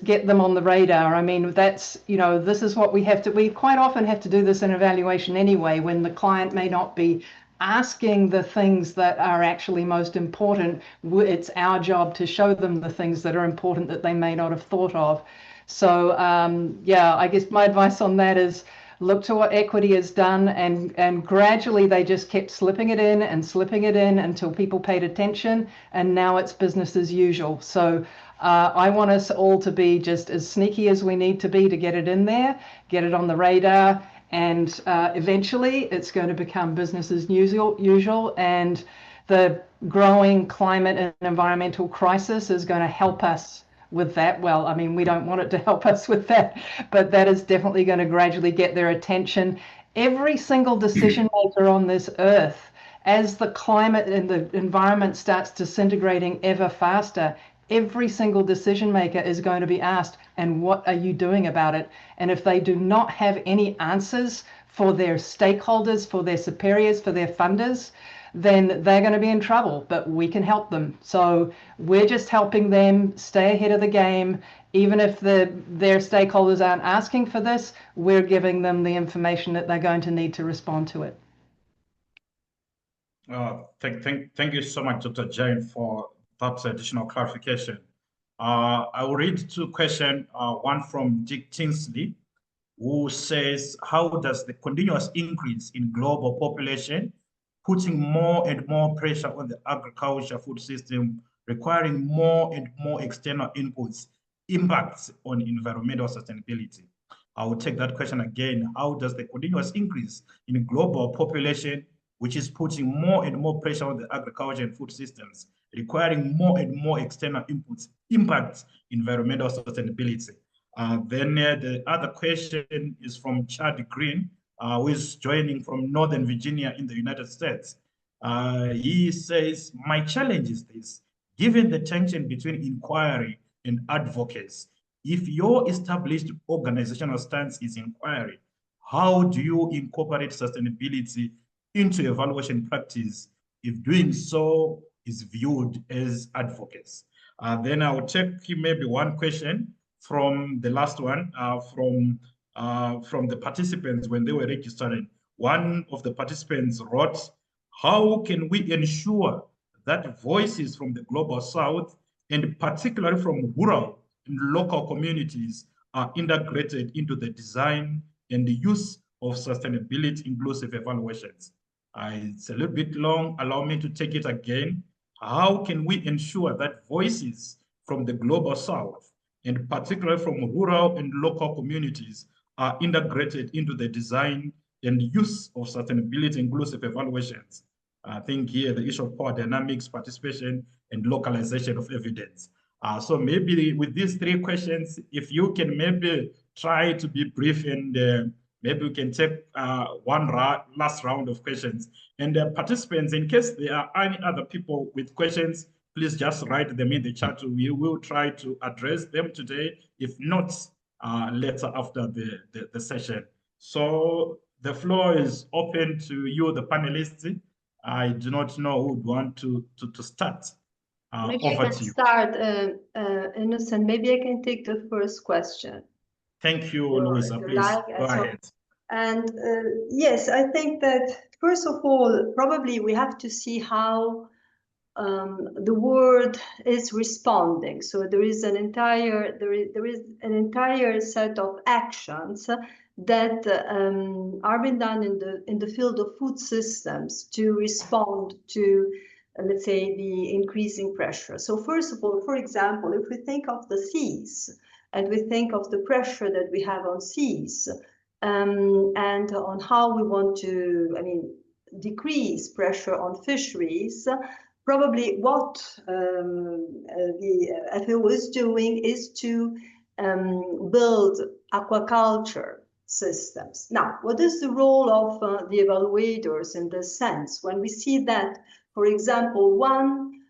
get them on the radar. I mean, that's, this is what we quite often have to do this in evaluation anyway, when the client may not be asking the things that are actually most important. It's our job to show them the things that are important that they may not have thought of. So yeah, I guess my advice on that is look to what equity has done, and gradually they just kept slipping it in until people paid attention, and now it's business as usual. So I want us all to be just as sneaky as we need to be to get it in there, get it on the radar, and eventually it's going to become business as usual. And the growing climate and environmental crisis is going to help us with that. Well, I mean, we don't want it to help us with that, but that is definitely going to gradually get their attention. Every single decision maker on this earth, as the climate and the environment starts disintegrating ever faster, every single decision maker is going to be asked, and what are you doing about it? And if they do not have any answers for their stakeholders, for their superiors, for their funders, then they're going to be in trouble, but we can help them. So we're just helping them stay ahead of the game. Even if their stakeholders aren't asking for this, we're giving them the information that they're going to need to respond to it.
Thank you so much, Dr. Jane, for that additional clarification. I will read two questions, one from Dick Tinsley, who says, how does the continuous increase in global population, putting more and more pressure on the agriculture food system, requiring more and more external inputs, impacts on environmental sustainability? I will take that question again. How does the continuous increase in global population, which is putting more and more pressure on the agriculture and food systems, requiring more and more external inputs, impacts environmental sustainability. Then the other question is from Chad Green, who is joining from Northern Virginia in the United States. He says, my challenge is this: given the tension between inquiry and advocacy, if your established organizational stance is inquiry, how do you incorporate sustainability into evaluation practice if doing so is viewed as advocacy? Then I'll take maybe one question from the last one, from the participants when they were registering. One of the participants wrote, how can we ensure that voices from the Global South, and particularly from rural and local communities, are integrated into the design and the use of sustainability inclusive evaluations? It's a little bit long. Allow me to take it again. How can we ensure that voices from the Global South, and particularly from rural and local communities, are integrated into the design and use of sustainability inclusive evaluations? I think here the issue of power dynamics, participation, and localization of evidence. So maybe with these three questions, if you can maybe try to be brief, and maybe we can take one last round of questions. And participants, in case there are any other people with questions, please just write them in the chat. We will try to address them today, if not later after the session. So the floor is open to you, the panelists. I do not know who would want to start.
Maybe I can start, Innocent. Maybe I can take the first question.
Thank you, Louisa. Please go ahead.
And yes, I think that first of all, probably we have to see how the world is responding. So there is an entire set of actions that are being done in the field of food systems to respond to, let's say, the increasing pressure. So first of all, for example, if we think of the seas and we think of the pressure that we have on seas, and on how we want to, decrease pressure on fisheries, probably what the FAO is doing is to build aquaculture systems. Now, what is the role of the evaluators in this sense? When we see that, for example, one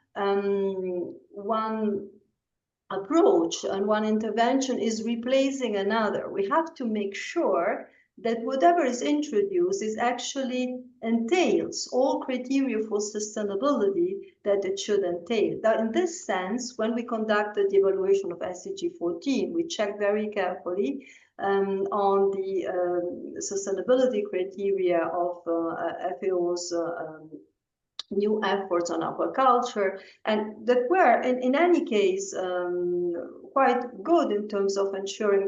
approach and one intervention is replacing another, we have to make sure that whatever is introduced is actually entails all criteria for sustainability that it should entail. Now, in this sense, when we conducted the evaluation of SDG 14, we checked very carefully on the sustainability criteria of FAO's new efforts on aquaculture, and that were, in any case, quite good in terms of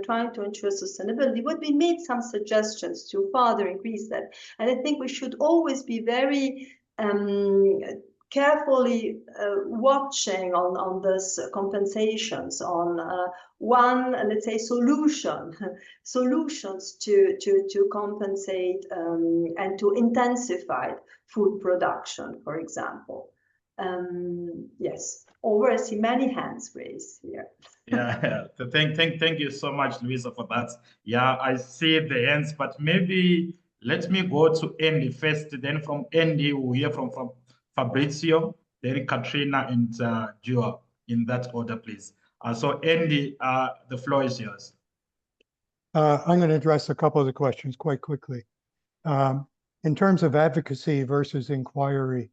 trying to ensure sustainability. But we made some suggestions to further increase that. And I think we should always be very carefully watching on this compensations, on one, let's say, solutions to compensate and to intensify food production, for example. Yes, over, I see many hands raised here.
Yeah, thank you so much, Louisa, for that. Yeah, I see the hands, but maybe let me go to Andy first. Then from Andy, we'll hear from Fabrizio, then Katrina, and Juha, in that order, please. So Andy, the floor is yours.
I'm going to address a couple of the questions quite quickly. In terms of advocacy versus inquiry,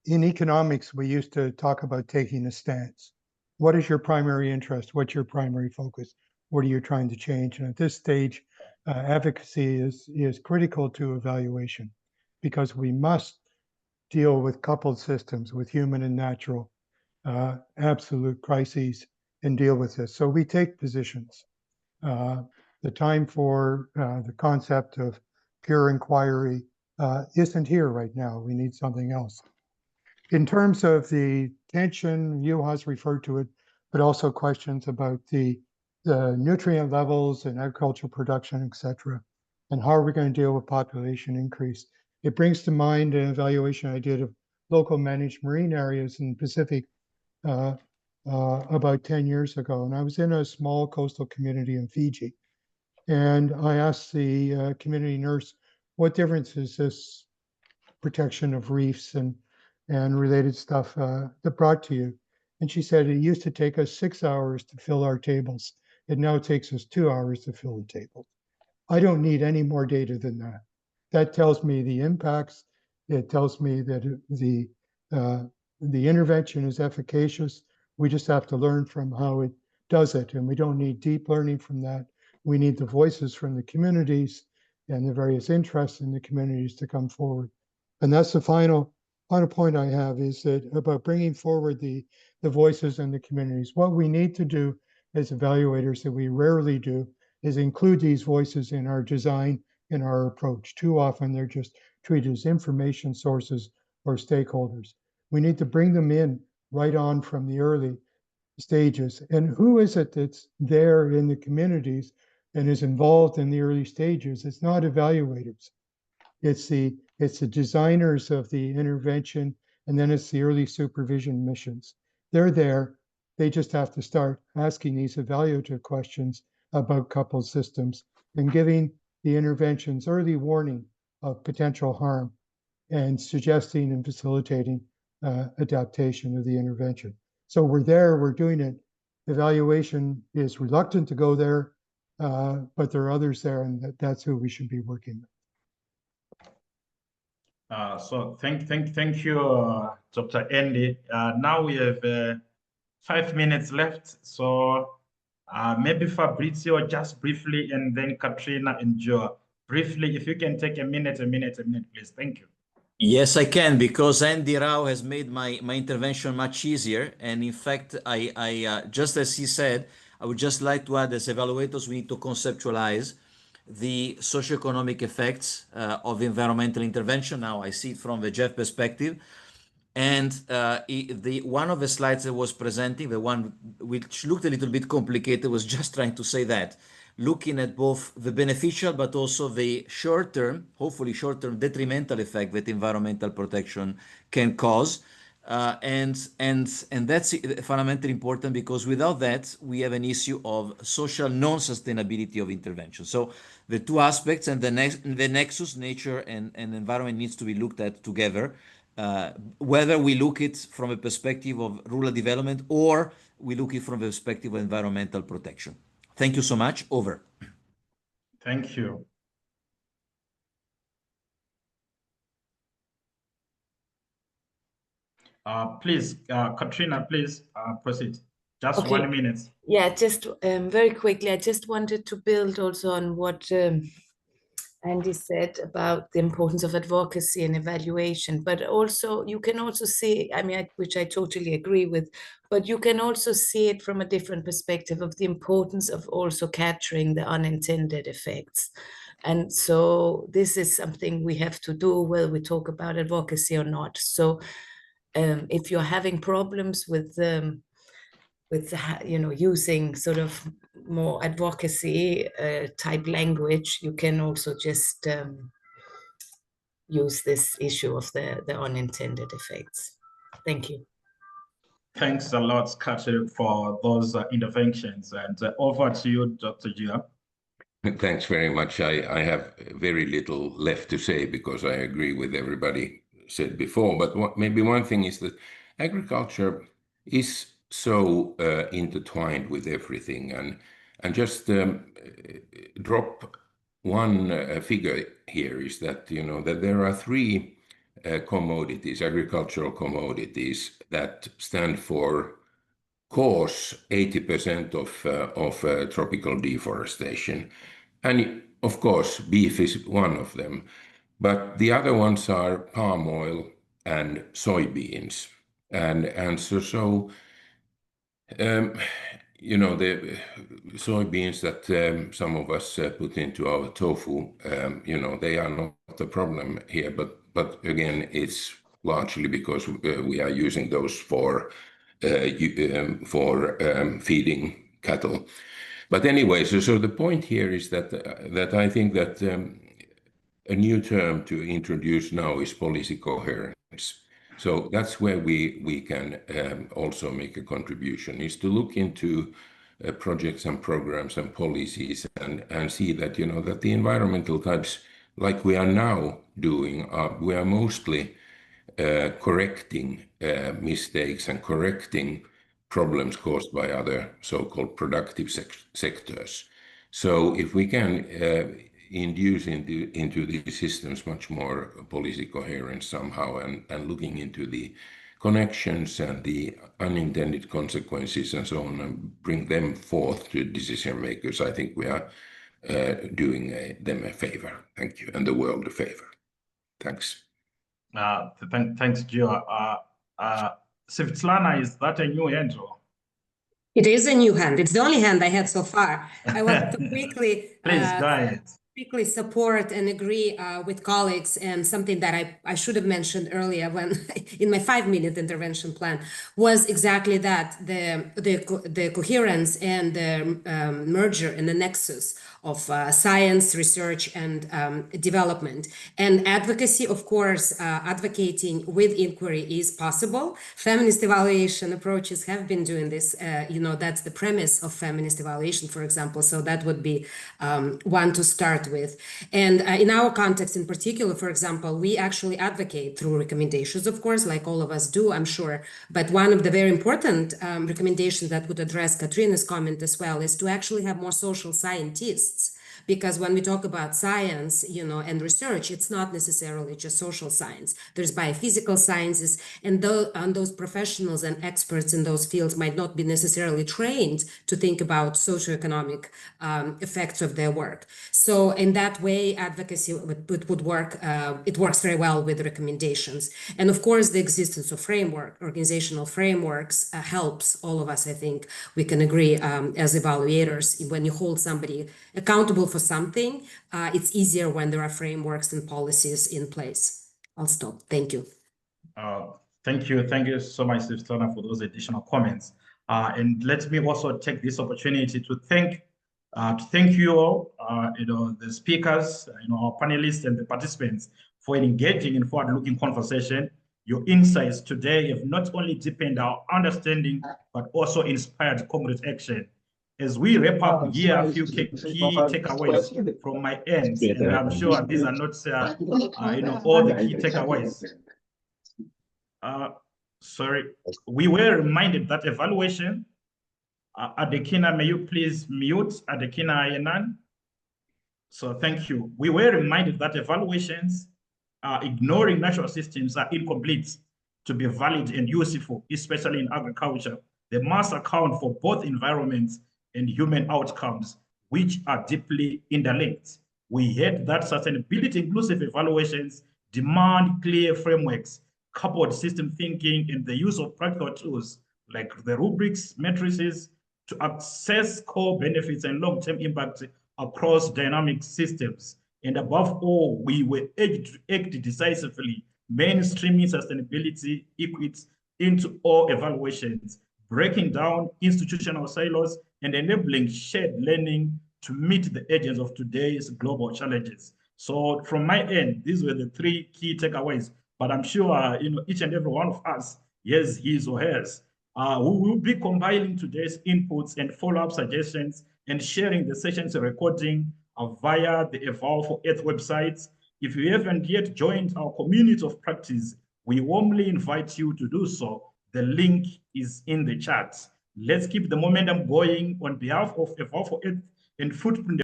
in economics, we used to talk about taking a stance. What is your primary interest? What's your primary focus? What are you trying to change? And at this stage, advocacy is critical to evaluation, because we must deal with coupled systems, with human and natural, absolute crises, and deal with this. So we take positions. The time for the concept of pure inquiry isn't here right now. We need something else. In terms of the tension, Juha's referred to it, but also questions about the nutrient levels and agricultural production, et cetera, and how are we going to deal with population increase. It brings to mind an evaluation I did of local managed marine areas in the Pacific about 10 years ago. And I was in a small coastal community in Fiji. And I asked the community nurse, what difference is this protection of reefs and related stuff that brought to you? And she said, it used to take us 6 hours to fill our tables. It now takes us 2 hours to fill the tables. I don't need any more data than that. That tells me the impacts. It tells me that the intervention is efficacious. We just have to learn from how it does it. And we don't need deep learning from that. We need the voices from the communities and the various interests in the communities to come forward. And that's the final point I have, is that about bringing forward the voices in the communities. What we need to do as evaluators that we rarely do is include these voices in our design, in our approach. Too often they're just treated as information sources or stakeholders. We need to bring them in right on from the early stages. And who is it that's there in the communities and is involved in the early stages? It's not evaluators. It's the designers of the intervention, and then it's the early supervision missions. They're there. They just have to start asking these evaluative questions about coupled systems and giving the interventions early warning of potential harm and suggesting and facilitating adaptation of the intervention. So we're there, we're doing it. Evaluation is reluctant to go there, but there are others there, and that's who we should be working with.
So thank you, Dr. Andy. Now we have 5 minutes left. So maybe Fabrizio, just briefly, and then Katrina and Juha. Briefly, if you can take a minute, please. Thank you.
Yes, I can, because Andy Rao has made my intervention much easier. And in fact, I just as he said, I would just like to add, as evaluators, we need to conceptualize the socioeconomic effects of environmental intervention. Now I see it from the Jeff perspective. And one of the slides that was presenting, the one which looked a little bit complicated, was just trying to say that, looking at both the beneficial but also the short-term, hopefully short-term detrimental effect that environmental protection can cause. And that's fundamentally important, because without that, we have an issue of social non-sustainability of intervention. So the two aspects and the nexus, nature and environment, needs to be looked at together, whether we look at it from a perspective of rural development or we look at it from the perspective of environmental protection. Thank you so much. Over.
Thank you. Please, Katrina, please proceed. Just
Okay.
1 minute.
Yeah, just very quickly, I just wanted to build also on what Andy said about the importance of advocacy and evaluation, but also you can also see, I mean, which I totally agree with, but you can also see it from a different perspective of the importance of also capturing the unintended effects. And so this is something we have to do, whether we talk about advocacy or not. So if you're having problems with using sort of more advocacy type language, you can also just use this issue of the unintended effects. Thank you.
Thanks a lot, Katri, for those interventions. And over to you, Dr. Juha.
Thanks very much. I have very little left to say, because I agree with everybody said before. But maybe one thing is that agriculture is so intertwined with everything, and just drop one figure here, is that that there are 3 commodities, agricultural commodities, that stand for cause 80% of tropical deforestation, and of course beef is one of them, but the other ones are palm oil and soybeans, and so the soybeans that some of us put into our tofu, they are not the problem here, but again, it's largely because we are using those for feeding cattle. But anyway, so the point here is that I think that a new term to introduce now is policy coherence. So that's where we can also make a contribution, is to look into projects and programs and policies and see that, you know, that the environmental types, like we are now doing, we are mostly correcting mistakes and correcting problems caused by other so-called productive sectors. So if we can induce into these systems much more policy coherence somehow, and looking into the connections and the unintended consequences and so on, and bring them forth to decision makers, I think we are doing them a favor. Thank you, and the world a favor. Thanks.
Thanks, Juha. Svetlana, is that a new hand?
It is a new hand. It's the only hand I had so far. I want to quickly
please go ahead.
Quickly support and agree with colleagues, and something that I should have mentioned earlier when in my 5-minute intervention plan was exactly that, the coherence and the merger and the nexus of science, research, and development. And advocacy, of course, advocating with inquiry is possible. Feminist evaluation approaches have been doing this. You know, that's the premise of feminist evaluation, for example. So that would be one to start with. And in our context in particular, for example, we actually advocate through recommendations, of course, like all of us do, I'm sure. But one of the very important recommendations that would address Katrina's comment as well is to actually have more social scientists. Because when we talk about science, you know, and research, it's not necessarily just social science. There's biophysical sciences, and those professionals and experts in those fields might not be necessarily trained to think about socioeconomic effects of their work. So in that way, advocacy would work. It works very well with recommendations. And of course, the existence of organizational frameworks helps all of us. I think we can agree as evaluators, when you hold somebody accountable for something, it's easier when there are frameworks and policies in place. I'll stop. Thank you.
Thank you so much, Svetlana, for those additional comments. And let me also take this opportunity to thank you all, you know, the speakers, you know, our panelists and the participants for engaging in forward-looking conversation. Your insights today have not only deepened our understanding, but also inspired concrete action. As we wrap up here, a few key takeaways from my end, and I'm sure these are not, you know, all the key takeaways. Sorry, we were reminded that evaluation. Adekina, may you please mute Adekina Yenan? So thank you. We were reminded that evaluations ignoring natural systems are incomplete to be valid and useful, especially in agriculture. They must account for both environments and human outcomes, which are deeply interlinked. We heard that sustainability inclusive evaluations demand clear frameworks, coupled system thinking, and the use of practical tools like the rubrics, matrices, to assess core benefits and long-term impact across dynamic systems. And above all, we were urged to act decisively, mainstreaming sustainability equity into all evaluations, breaking down institutional silos and enabling shared learning to meet the urgency of today's global challenges. So from my end, these were the 3 key takeaways, but I'm sure, you know, each and every one of us has his or hers. We will be compiling today's inputs and follow-up suggestions and sharing the session's recording via the EvalforEarth website. If you haven't yet joined our community of practice, we warmly invite you to do so. The link is in the chat. Let's keep the momentum going on behalf of EvalforEarth and Footprint